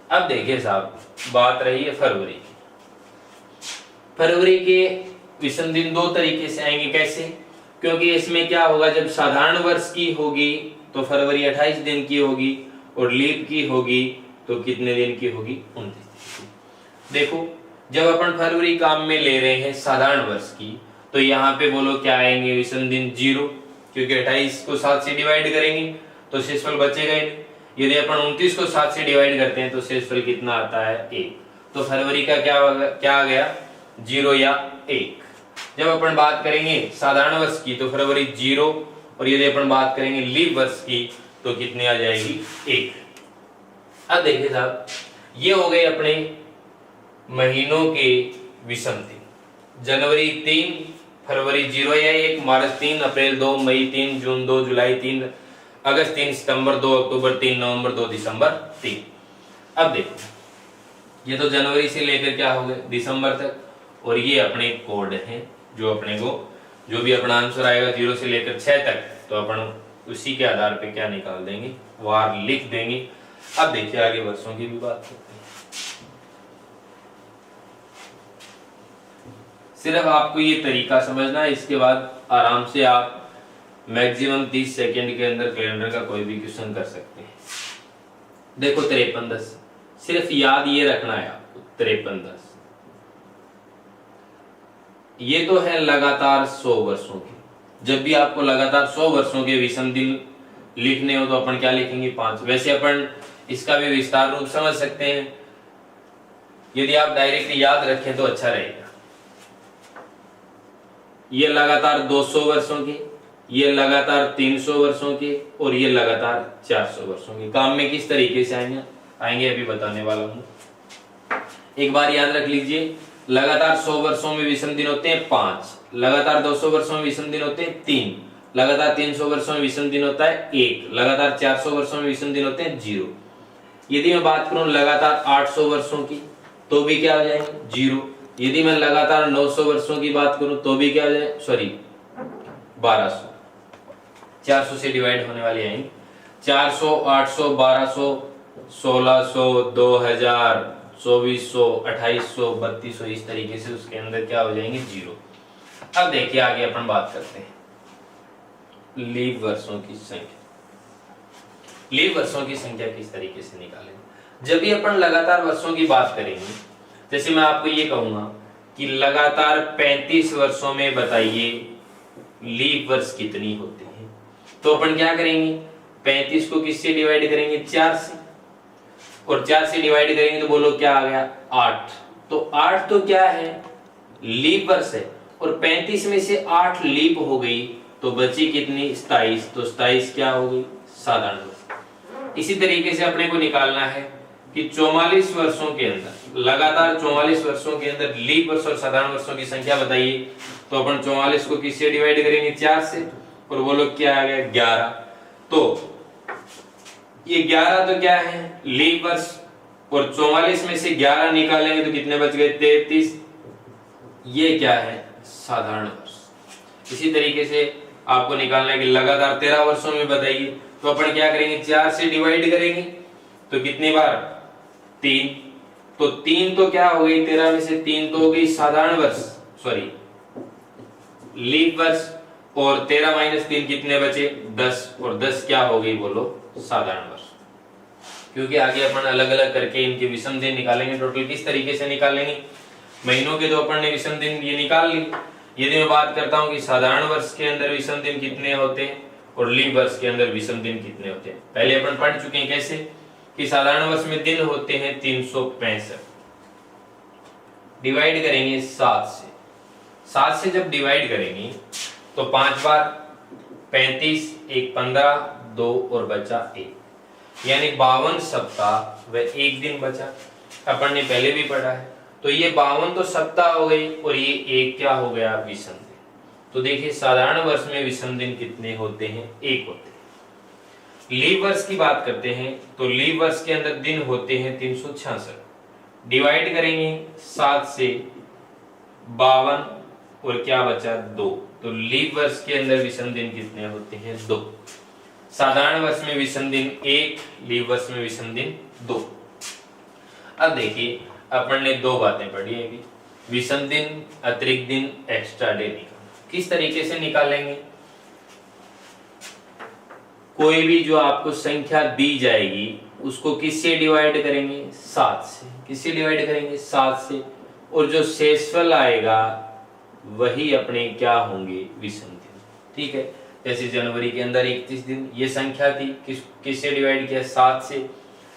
अब देखिए साहब बात रही है फरवरी की। फरवरी के विषम दिन 2 तरीके से आएंगे। कैसे, क्योंकि इसमें क्या होगा जब साधारण वर्ष की होगी तो फरवरी 28 दिन की होगी और लीप की होगी तो कितने दिन की होगी 29 दिन की। देखो जब अपन फरवरी काम में ले रहे हैं साधारण वर्ष की तो यहाँ पे बोलो क्या आएंगे विषम दिन 0। क्योंकि 28 को 7 से डिवाइड करेंगे तो शेषफल बचेगा ही नहीं। यदि अपन 29 को 7 से डिवाइड करते हैं तो शेषफल कितना आता है 1। तो फरवरी का क्या आ गया 0 या 1। जब अपन बात करेंगे साधारण वर्ष की तो फरवरी 0, और यदि अपन बात करेंगे लीप वर्ष की तो कितनी आ जाएगी 1। अब देखिए साहब, ये हो गए अपने महीनों के विषम दिन। जनवरी 3, फरवरी 0 या 1, मार्च 3, अप्रैल 2, मई 3, जून 2, जुलाई 3, अगस्त 3, सितंबर 2, अक्टूबर 3, नवंबर 2, दिसंबर 3। अब देखो, ये तो जनवरी से लेकर क्या हो गए दिसंबर तक, और ये अपने कोड हैं जो अपने को जो भी अपना आंसर आएगा 0 से लेकर 6 तक, तो अपन उसी के आधार पे क्या निकाल देंगे, वार लिख देंगे। अब देखिए आगे वर्षों की भी बात करते हैं। सिर्फ आपको ये तरीका समझना है, इसके बाद आराम से आप मैक्सिमम 30 सेकेंड के अंदर कैलेंडर का कोई भी क्वेश्चन कर सकते हैं। देखो 5310, सिर्फ याद ये रखना है आपको 5310, ये तो है लगातार 100 वर्षों की। जब भी आपको लगातार 100 वर्षों के विषम दिन लिखने हो तो अपन क्या लिखेंगे 5। वैसे अपन इसका भी विस्तार रूप समझ सकते हैं, यदि आप डायरेक्ट याद रखें तो अच्छा रहेगा। ये लगातार 200 वर्षों के, ये लगातार 300 वर्षों के, और ये लगातार 400 वर्षों के। काम में किस तरीके से आएंगे अभी बताने वाला हूं। एक बार याद रख लीजिए, लगातार 100 वर्षों में विषम दिन होते हैं 5, लगातार 200 वर्षों में विषम दिन होते हैं 3, लगातार 300 वर्षों में विषम दिन होता है 1, लगातार 400 वर्षों में विषम दिन होते हैं 0। यदि मैं बात करूं लगातार 800 वर्षों की तो भी क्या हो जाएंगे 0। यदि मैं लगातार 900 वर्षों की बात करूं तो भी क्या हो जाए, सॉरी 1200, 400 से डिवाइड होने वाली आएंगे 400, 800, 1200, 1600, 2000, 2400, 2800, 3200, इस तरीके से उसके अंदर क्या हो जाएंगे 0। अब देखिए आगे अपन बात करते हैं लीप वर्षों की संख्या। लीप वर्षों की संख्या किस तरीके से निकालेंगे। जब भी अपन लगातार वर्षों की बात करेंगे, जैसे मैं आपको ये कहूंगा कि लगातार 35 वर्षों में बताइए लीप वर्ष कितनी होते हैं, तो अपन क्या करेंगे 35 को किससे डिवाइड करेंगे 4 से, और 4 से डिवाइड करेंगे तो बोलो क्या आ गया 8। तो 8 तो क्या है लीप वर्ष है, और 35 में से 8 लीप हो गई तो बची कितनी 27, तो 27 क्या हो गई साधारण वर्ष। इसी तरीके से अपने को निकालना है कि 44 वर्षों के अंदर, लगातार 44 वर्षों के अंदर लीप वर्ष और साधारण वर्षों की संख्या बताइए, तो अपन 44 को किससे डिवाइड करेंगे 4 से, और बोलो क्या आ गया 11। तो ये 11 तो क्या है लीप वर्ष, और 44 में से 11 निकालेंगे तो कितने बच गए 33, ये क्या है साधारण वर्ष। इसी तरीके से आपको निकालना है कि लगातार 13 वर्षों में बताइए, तो अपन क्या करेंगे 4 से डिवाइड करेंगे तो कितनी बार 3, तो 3 तो क्या हो गई 13 में से 3 तो हो गई साधारण वर्ष, सॉरी लीप वर्ष, और 13 माइनस 3 कितने बचे 10, और 10 क्या हो गई बोलो साधारण वर्ष। क्योंकि आगे अपन अलग अलग करके इनके विषम दिन निकालेंगे। टोटल किस तरीके से निकालेंगे, महीनों के तो अपन ने विषम दिन ये निकाल ली। यदि मैं बात करता हूं कि साधारण वर्ष के अंदर विषम दिन कितने होते हैं और लीप वर्ष के अंदर विषम दिन कितने होते हैं, पहले अपन पढ़ चुके हैं कैसे कि साधारण वर्ष में दिन होते हैं 365, डिवाइड करेंगे 7 से। 7 से जब डिवाइड करेंगे तो 5 बार 35, 1 15, 2 और बचा 1, यानी 52 सप्ताह व 1 दिन बचा। अपन ने पहले भी पढ़ा है, तो ये 52 तो सप्ताह हो गई और ये 1 क्या हो गया विषम दिन। तो देखिए साधारण वर्ष में विषम दिन कितने होते हैं 1 होते हैं। लीप वर्ष की बात करते हैं तो लीप वर्ष के अंदर दिन होते हैं 366, डिवाइड करेंगे 7 से 52 और क्या बचा 2, तो लीप वर्ष के अंदर विषम दिन कितने होते हैं 2। साधारण वर्ष में विषम दिन 1, लीप वर्ष में विषम दिन 2। अब देखिए अपन ने 2 बातें पढ़ी है, विषम दिन, अतिरिक्त दिन, एक्स्ट्रा डे निकाल। किस तरीके से निकालेंगे, कोई भी जो आपको संख्या दी जाएगी उसको किससे डिवाइड करेंगे 7 से। किससे डिवाइड करेंगे 7 से, और जो शेषफल आएगा वही अपने क्या होंगे विषम दिन। ठीक है, जैसे जनवरी के अंदर 31 दिन, ये संख्या थी, किससे डिवाइड किया 7 से,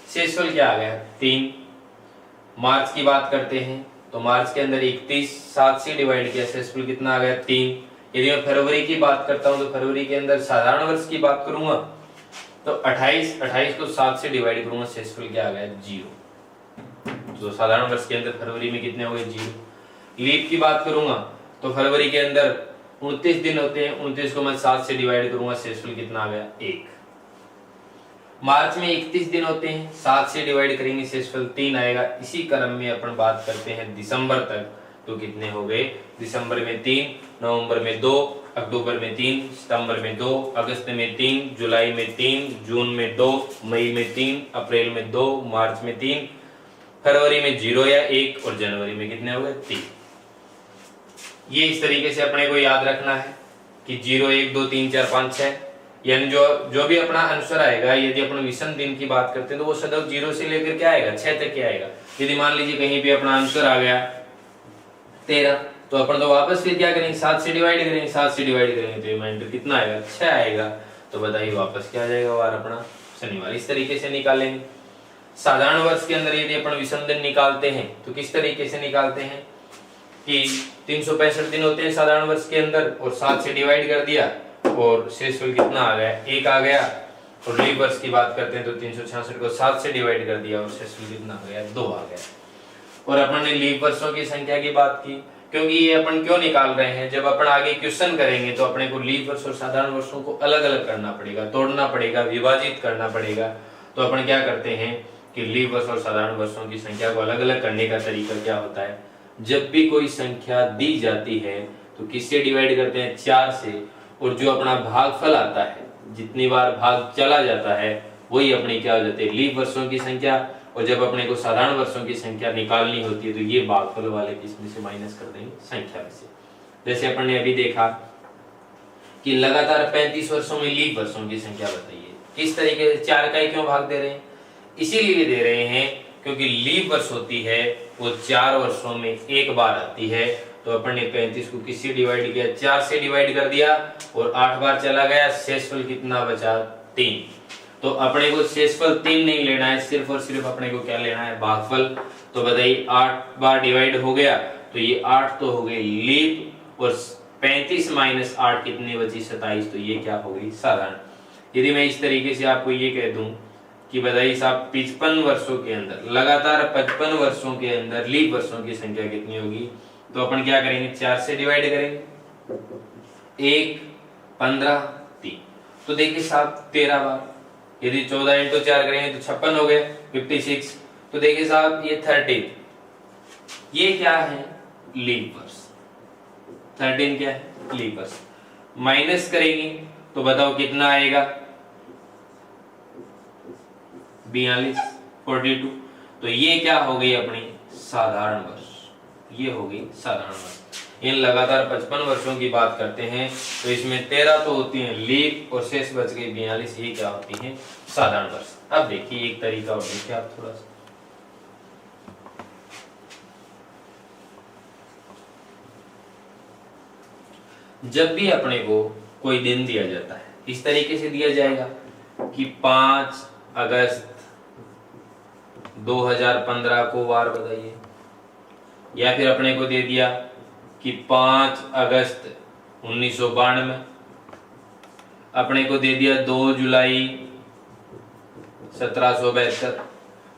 शेषफल क्या आ गया 3। मार्च की बात करते हैं तो मार्च के अंदर 31 7 से डिवाइड किया, शेषफल कितना आ गया 3। यदि मैं फरवरी की बात करता हूं तो फरवरी के अंदर साधारण वर्ष की बात करूंगा तो 28 को 7 से डिवाइड करूंगा, शेषफल क्या आ गया 0। तो साधारण वर्ष के अंदर फरवरी में कितने हो गए 0। लीप की बात करूंगा तो फरवरी के अंदर 29 दिन होते हैं, 29 को मैं 7 से डिवाइड करूंगा, शेषफल कितना आ गया 1। मार्च में 31 दिन होते हैं, 7 से डिवाइड करेंगे, शेषफल 3 आएगा। इसी क्रम में अपन बात करते हैं दिसंबर तक, तो कितने हो गए, दिसंबर में 3, नवंबर में 2, अक्टूबर में 3, सितंबर में 2, अगस्त में 3, जुलाई में 3, जून में 2, मई में 3, अप्रैल में 2, मार्च में 3, फरवरी में 0 या 1 और जनवरी में कितने हो गए 3। ये इस तरीके से अपने को याद रखना है कि 0 1 2 3 4 5 6, यानी जो भी अपना आंसर आएगा, यदि अपन विषम दिन की बात करते हैं तो वो सदैव 0 से लेकर क्या आएगा 6 तक क्या आएगा। यदि मान लीजिए कहीं पे अपना आंसर आ गया 13, तो अपन तो वापस फिर क्या करेंगे 7 से डिवाइड करेंगे, 7 से डिवाइड करेंगे तो रिमाइंडर कितना आएगा 6 आएगा। तो बताइए वापस क्या आ जाएगा वार अपना शनिवार। इस तरीके से निकालेंगे। साधारण वर्ष के अंदर यदि अपन विषम दिन निकालते हैं तो किस तरीके से निकालते हैं कि 365 दिन होते हैं साधारण वर्ष के अंदर, और 7 से डिवाइड कर दिया और शेषफल कितना आ गया 1 आ गया। और लीप वर्ष की बात करते हैं तो 366 को 7 से डिवाइड कर दिया और शेषफल कितना आ गया 2 आ गया। और अपन ने लीप वर्षों की संख्या की बात की, क्योंकि ये अपन क्यों निकाल रहे हैं, जब अपन आगे क्वेश्चन करेंगे तो अपने को लीप वर्ष और साधारण वर्षों को अलग अलग करना पड़ेगा, तोड़ना पड़ेगा, विभाजित करना पड़ेगा। तो अपन क्या करते हैं कि लीप वर्ष और साधारण वर्षों की संख्या को अलग अलग करने का तरीका क्या होता है, जब भी कोई संख्या दी जाती है तो किससे डिवाइड करते हैं 4 से, और जो अपना भागफल आता है, जितनी बार भाग चला जाता है वही अपनी क्या हो जाती है लीप वर्षों की संख्या। और जब अपने को साधारण वर्षों की संख्या निकालनी होती है तो ये भागफल वाले किस्म से माइनस कर देंगे संख्या में से। जैसे अपन ने अभी देखा कि लगातार 35 वर्षों में लीप वर्षों की संख्या बताइए, किस तरीके से 4 का ही क्यों भाग दे रहे हैं, इसीलिए दे रहे हैं क्योंकि लीप वर्ष होती है वो 4 वर्षों में एक बार आती है। तो अपन ने 35 को किससे डिवाइड किया 4 से डिवाइड कर दिया और 8 बार चला गया, शेषफल कितना बचा 3। तो अपने को शेषफल 3 नहीं लेना है, सिर्फ और सिर्फ अपने को क्या लेना है भागफल। तो बताइए 8 बार डिवाइड हो गया तो ये 8 तो हो गई लीप, और 35 माइनस 8 कितनी बची 27, तो ये क्या हो गई साधारण। यदि मैं इस तरीके से आपको ये कह दूं कि बताइए साहब 55 वर्षों के अंदर, लगातार 55 वर्षों के अंदर लीप वर्षों की संख्या कितनी होगी, तो अपन क्या करेंगे 4 से डिवाइड करेंगे, 1 15 3, तो देखिए साहब 13 बार। यदि 14 इंटू 4 करेंगे तो 56 हो गए 56। तो देखिए साहब ये 13, ये क्या है लीप वर्ष, 13 क्या है लीप वर्ष। माइनस करेंगे तो बताओ कितना आएगा 42 42। तो ये क्या हो गई अपनी साधारण वर्ष, ये हो गई साधारण वर्ष। इन लगातार 55 वर्षों की बात करते हैं तो इसमें 13 तो होती हैं लीप और शेष बच गई 42, ये क्या होती हैं साधारण वर्ष। अब देखिए एक तरीका और देखिए आप थोड़ा सा, जब भी अपने को कोई दिन दिया जाता है इस तरीके से दिया जाएगा कि 5 अगस्त 2015 को वार बताइए, या फिर अपने को दे दिया कि 5 अगस्त 1992, अपने को दे दिया 2 जुलाई 1772,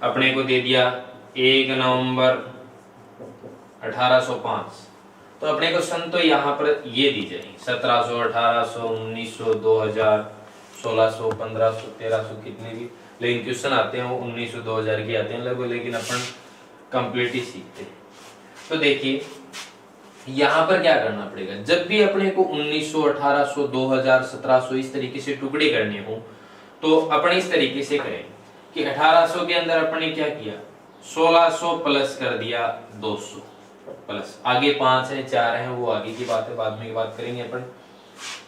अपने को दे दिया 1 नवंबर 1805। तो अपने को सन तो यहाँ पर ये दी जाएंगे 1700 1800 1900 2000 1600 1500 1300 कितने भी, लेकिन क्वेश्चन आते हैं वो 1900 2000 के आते हैं लगभग, लेकिन अपन कंप्लीट ही सीखते हैं। तो देखिए यहाँ पर क्या करना पड़ेगा, जब भी अपने को 1900 1800 2000 1700 इस तरीके से टुकड़े करने हो तो अपने इस तरीके से करें कि 1800 के अंदर अपने क्या किया 1600 प्लस कर दिया 200 प्लस, आगे 5 है 4 है वो आगे की बात है, बाद में की बात करेंगे अपन।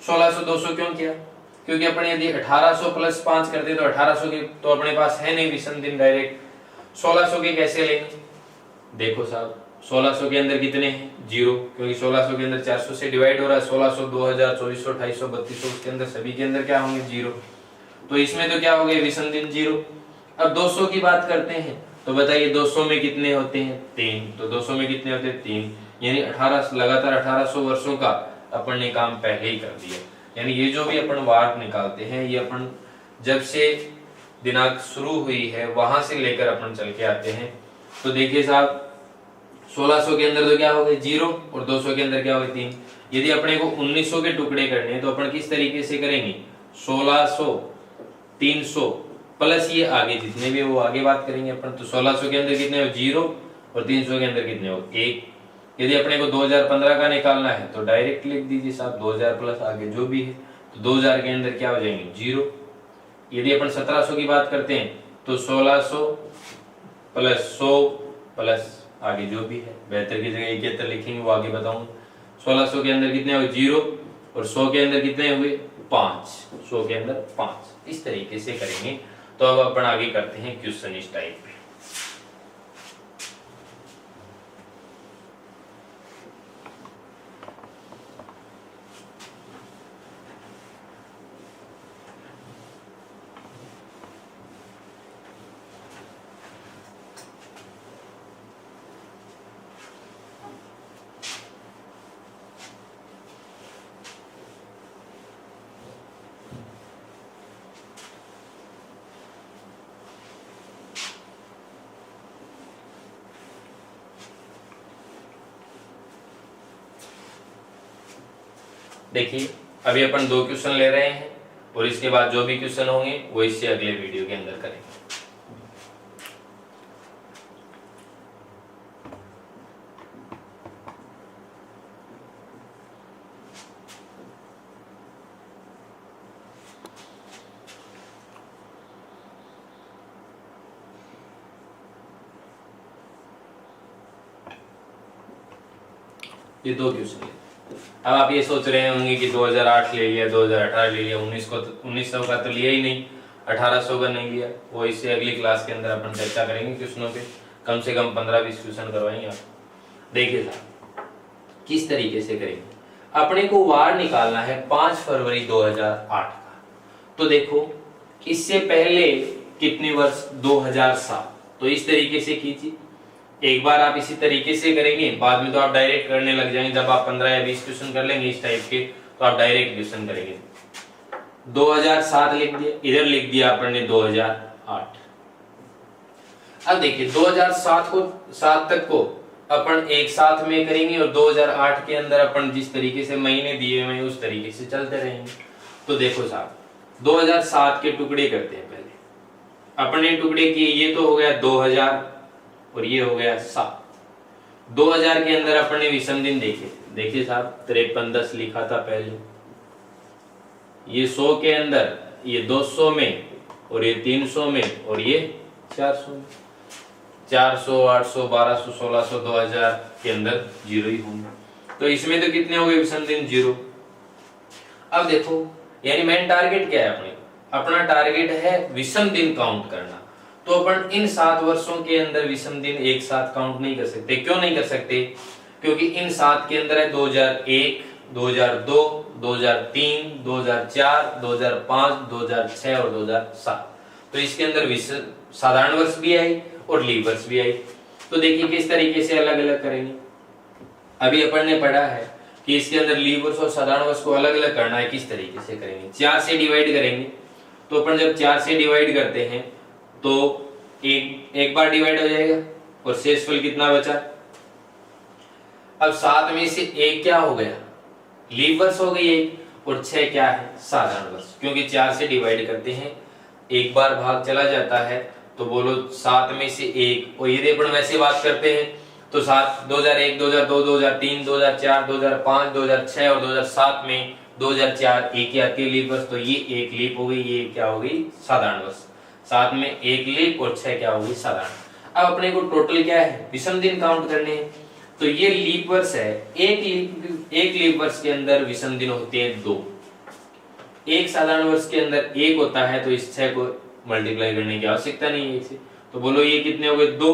1600 200 क्यों किया, क्योंकि अपने यदि 1800 प्लस 5 करते तो 1800 के तो अपने पास है नहीं विषम दिन डायरेक्ट, 1600 के कैसे लेंगे, देखो साहब 1600 के अंदर कितने हैं? 0, क्योंकि 1600 के अंदर 400 से डिवाइड हो रहा है। 1600, 2000, 2400, 2800, 3200 उसके अंदर सभी के अंदर क्या होंगे? 0। तो इसमें तो क्या हो गए? विषम दिन 0। अब 200 की बात करते हैं, तो बताइए 200 में कितने होते हैं? 3। तो 200 में कितने होते हैं? 3। यानी 18 लगातार 1800 वर्षों का अपन ने काम पहले ही कर दिया। यानी ये जो भी अपन वार निकालते हैं, ये अपन जब से दिनांक शुरू हुई है वहां से लेकर अपन चल के आते हैं। तो देखिए साहब, 1600 के अंदर तो क्या हो गए? 0, और 200 के अंदर क्या हो गए? 3। यदि अपने को 1900 के टुकड़े करने हैं तो अपन किस तरीके से करेंगे? 1600, 300 प्लस ये आगे जितने भी वो आगे बात करेंगे अपन। तो 1600 के अंदर कितने हो? 0, और 300 के अंदर कितने हो? 1। यदि अपने को 2015 का निकालना है तो डायरेक्ट लिख दीजिए साहब 2000 प्लस आगे जो भी है। तो 2000 के अंदर क्या हो जाएंगे? 0। यदि अपन 1700 की बात करते हैं तो 1600 प्लस 100 प्लस आगे जो भी है। 72 की जगह 71 लिखेंगे, वो आगे बताऊंगा। 1600 के अंदर कितने हुए? 0, और 100 के अंदर कितने हुए? 5। 100 के अंदर 5। इस तरीके से करेंगे। तो अब अपन आगे करते हैं क्वेश्चन इस टाइप में। देखिए, अभी अपन 2 क्वेश्चन ले रहे हैं, और इसके बाद जो भी क्वेश्चन होंगे वो इससे अगले वीडियो के अंदर करेंगे। ये 2 क्वेश्चन। अब आप ये सोच रहे होंगे कि 2008 ले लिया, 2018 ले लिया, 1900 का तो लिया ही नहीं, 1800 का नहीं लिया। वो इससे अगली क्लास के अंदर अपन चर्चा करेंगे क्वेश्चनों पे। कम से कम 15-20 क्वेश्चन करवाएंगे आप। देखिए साहब, किस तरीके से करेंगे। अपने को वार निकालना है 5 फरवरी 2008 का। तो देखो, इससे पहले कितने वर्ष? 2007। तो इस तरीके से कीजिए। एक बार आप इसी तरीके से करेंगे, बाद में तो आप डायरेक्ट करने लग जाएंगे। जब आप 15 या 20 क्वेश्चन कर लेंगे इस टाइप के, तो आप डायरेक्ट क्वेश्चन करेंगे। 2007 लिख दिया, इधर लिख दिया अपन ने 2008। अब देखिए 2007 तक को अपन एक साथ में करेंगे, और 2008 के अंदर अपन जिस तरीके से महीने दिए हुए उस तरीके से चलते रहेंगे। तो देखो साहब, 2007 के टुकड़े करते हैं पहले। अपने टुकड़े किए, ये तो हो गया 2000, और ये हो गया 7। 2000 के अंदर अपन ने विषम दिन देखे। देखिए साहब, 53-10 लिखा था पहले। ये 100 के अंदर, ये 200 में, और ये 300 में, और ये 400 में। 400, 800, 1200, 1600, 2000 के अंदर 0 ही होंगे। तो इसमें तो कितने हो गए विषम दिन? 0। अब देखो, यानी मेन टारगेट क्या है अपने? अपना टारगेट है विषम दिन काउंट करना। तो अपन इन 7 वर्षों के अंदर विषम दिन एक साथ काउंट नहीं कर सकते। क्यों नहीं कर सकते? क्योंकि इन 7 के अंदर है 2001, 2002, 2003, 2004, 2005, 2006 और 2007। तो इसके अंदर साधारण वर्ष भी आई और लीप वर्ष भी आई। तो देखिए किस तरीके से अलग अलग करेंगे। अभी अपन ने पढ़ा है कि इसके अंदर लीप वर्ष और साधारण वर्ष को अलग अलग करना है। किस तरीके से करेंगे? 4 से डिवाइड करेंगे। तो अपन जब 4 से डिवाइड करते हैं तो एक बार डिवाइड हो जाएगा, और शेषफल कितना बचा? अब 7 में से 1 क्या हो गया? लीप वर्ष हो गई 1, और 6 क्या है? साधारण वर्ष। क्योंकि 4 से डिवाइड करते हैं, एक बार भाग चला जाता है, तो बोलो 7 में से 1। और यदि अपन वैसे बात करते हैं तो 2001, 2002, 2003, 2004, 2005, 2006 और 2007 में 2004 1 आती है लीप वर्ष। तो ये 1 लीप हो गई, ये क्या हो गई? साधारण वर्ष। 7 में 1 लीप और 6 क्या हो गई? साधारण। अब अपने को टोटल क्या है? विषम दिन काउंट करने हैं। तो ये लीप वर्ष है। एक लीप वर्ष के अंदर विषम दिन होते हैं 2। एक साधारण वर्ष के अंदर 1 होता है। तो इस 6 को मल्टीप्लाई करने की आवश्यकता नहीं है 1 से। तो बोलो ये कितने हो गए? 2,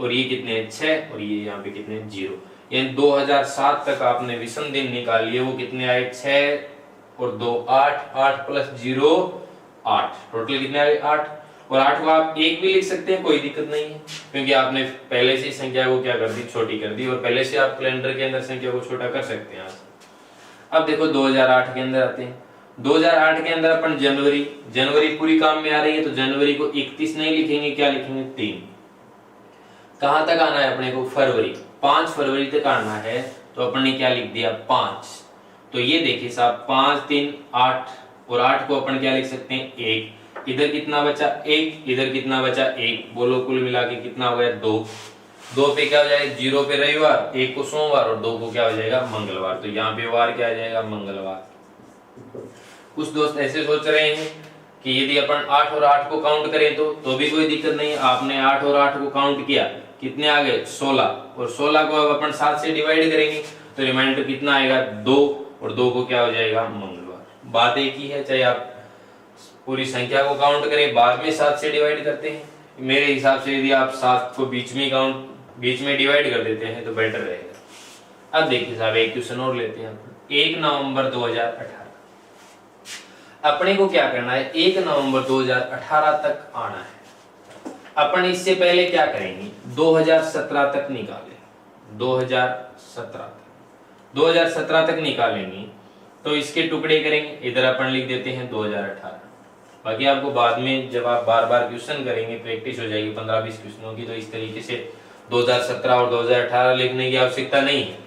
और ये कितने 6 और ये यहाँ पे कितने 0। यानी 2007 तक आपने विषम दिन निकाल लिए, वो कितने आए 6 और 2 8, 8 प्लस 0 8, टोटल कितने आए 8। और 8 को आप 1 भी लिख सकते हैं, कोई दिक्कत नहीं है, क्योंकि आपने पहले से संख्या को क्या कर दी छोटी कर दी, और पहले से आप कैलेंडर के अंदर संख्या को छोटा कर सकते हैं। अब देखो 2008 के अंदर आते हैं। 2008 के अंदर अपन जनवरी पूरी काम में आ रही है, तो जनवरी को 31 नहीं लिखेंगे, क्या लिखेंगे 3। कहां तक आना है अपने को फरवरी, 5 फरवरी तक आना है, तो अपन ने क्या लिख दिया 5। तो ये देखिए साहब 5 3 8, और 8 को अपन क्या लिख सकते हैं 1। इधर कितना बचा 1, इधर कितना बचा 1, बोलो कुल मिला के कितना हो गया 2। 2 पे क्या हो जाएगा 0 पे रविवार, 1 को सोमवार और 2 को क्या हो जाएगा मंगलवार। तो यहाँ पे वार क्या आ जाएगा मंगलवार। कुछ दोस्त ऐसे सोच रहे हैं कि यदि अपन 8 और 8 को काउंट करें तो भी कोई दिक्कत नहीं है। आपने 8 और 8 को काउंट किया, कितने आ गए 16, और 16 को अब अपन 7 से डिवाइड करेंगे तो रिमाइंडर कितना आएगा 2, और 2 को क्या हो जाएगा मंगलवार। बात एक ही है, चाहे आप पूरी संख्या को काउंट करें बाद में 7 से डिवाइड करते हैं, मेरे हिसाब से यदि आप 7 को बीच में डिवाइड कर देते हैं तो बेटर रहेगा। अब देखिए साहब एक क्वेश्चन और लेते हैं। 1 नवंबर 2018 अपने को क्या करना है, 1 नवंबर 2018 तक आना है। अपन इससे पहले क्या करेंगे 2017 तक निकालें, 2017 तक निकालेंगे तो इसके टुकड़े करेंगे, इधर अपन लिख देते हैं 2018। बाकी आपको बाद में जब आप बार बार क्वेश्चन करेंगे प्रैक्टिस हो जाएगी 15-20 क्वेश्चनों की, तो इस तरीके से 2017 और 2018 लिखने की आवश्यकता नहीं है।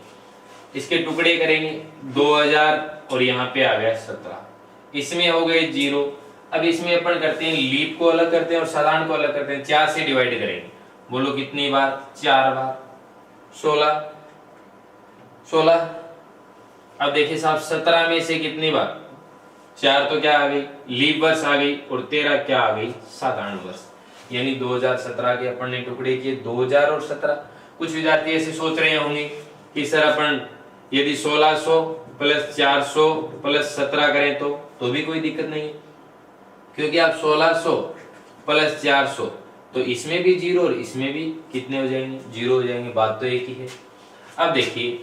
इसके टुकड़े करेंगे 2000 और यहाँ पे आ गया 17, इसमें हो गए 0। अब इसमें अपन करते हैं लीप को अलग करते हैं और साधारण को अलग करते हैं, 4 से डिवाइड करेंगे, बोलो कितनी बार 4 बार 16। अब देखिए साहब 17 में से कितनी बार 4 तो क्या आ गई लीप वर्ष आ गई, और 13 क्या आ गई साधारण वर्ष। यानी 2017 के अपन ने टुकड़े किए 2000 और 17। कुछ विद्यार्थी ऐसे सोच रहे होंगे कि सर अपन यदि 1600 प्लस 400 प्लस 17 करें तो भी कोई दिक्कत नहीं है, क्योंकि आप 1600 प्लस 400 तो इसमें भी 0 और इसमें भी कितने हो जाएंगे 0 हो जाएंगे, बात तो एक ही है। अब देखिए,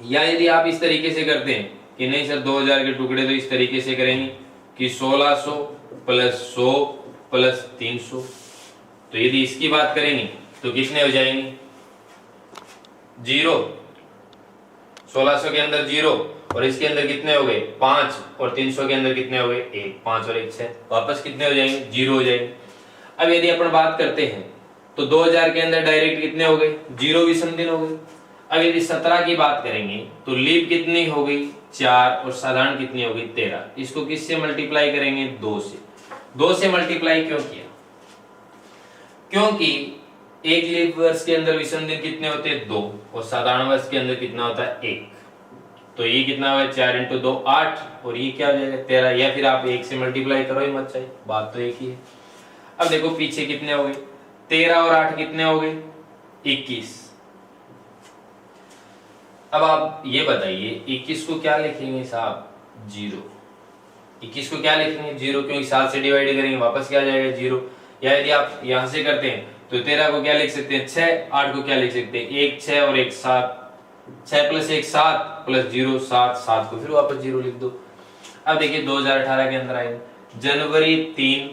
या यदि आप इस तरीके से करते हैं कि नहीं सर 2000 के टुकड़े तो इस तरीके से करेंगे कि 1600 प्लस 100 प्लस 300, तो यदि इसकी बात करेंगे तो कितने हो जाएंगे 0। 1600 के अंदर 0 और इसके अंदर कितने हो गए 5, और 300 के अंदर कितने हो गए 1, 5 और 1 6, वापस कितने हो जाएंगे 0 हो जाएंगे। अब यदि अपन बात करते हैं तो 2000 के अंदर डायरेक्ट कितने हो गए 0 विषम दिन हो गए। अब यदि 17 की बात करेंगे तो लीप कितनी हो गई 4 और साधारण कितनी हो गई 13। इसको किससे मल्टीप्लाई करेंगे 2 से। 2 से मल्टीप्लाई क्यों किया, क्योंकि एक लीप वर्ष के अंदर विषम दिन कितने होते हैं 2, और साधारण वर्ष के अंदर कितना होता है 1। तो ये कितना होगा 4 × 2 8, और ये क्या हो जाएगा 13, या फिर आप 1 से मल्टीप्लाई करो ही मत, चाहिए बात तो एक ही है। अब देखो पीछे कितने हो गए 13 और 8 कितने हो गए 21। अब आप ये बताइए 21 को क्या लिखेंगे साहब 0। 21 को क्या लिखेंगे 0, क्योंकि 7 से डिवाइड करेंगे वापस क्या आ जाएगा 0। या यदि आप यहां से करते हैं तो 13 को क्या लिख सकते हैं 6, 8 को क्या लिख सकते हैं 1 6 और 1 7, 6 प्लस 1 7 प्लस 0 7, 7 को फिर वापस 0 लिख दो। अब देखिए 2018 के अंदर आएंगे जनवरी 3,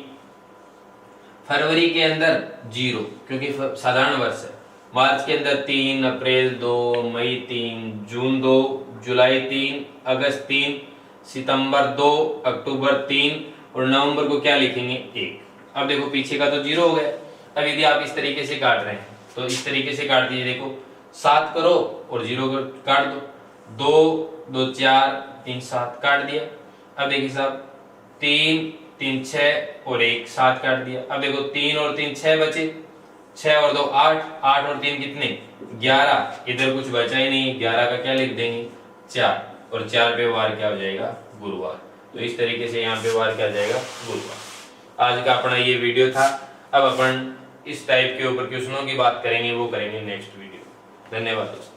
फरवरी के अंदर 0 क्योंकि साधारण वर्ष है, मार्च के अंदर 3, अप्रैल 2, मई 3, जून 2, जुलाई 3, अगस्त 3, सितंबर 2, अक्टूबर 3 और नवंबर को क्या लिखेंगे 1। अब देखो पीछे का तो 0 हो गया। अब यदि आप इस तरीके से काट रहे हैं तो इस तरीके से काट दीजिए, देखो 7 करो और 0 को काट दो, 2 2 4 3 7 काट दिया। अब देखिए साहब 3 3 6 और 1 7 काट दिया। अब देखो 3 और 3 6 बचे, 6 और 2 8, 8 और 3 कितने 11, इधर कुछ बचा ही नहीं, 11 का क्या लिख देंगे 4, और 4 पे वार क्या हो जाएगा गुरुवार। तो इस तरीके से यहाँ पे वार क्या जाएगा गुरुवार। आज का अपना ये वीडियो था। अब अपन इस टाइप के ऊपर क्वेश्चनों की बात करेंगे, वो करेंगे नेक्स्ट वीडियो। धन्यवाद दोस्तों।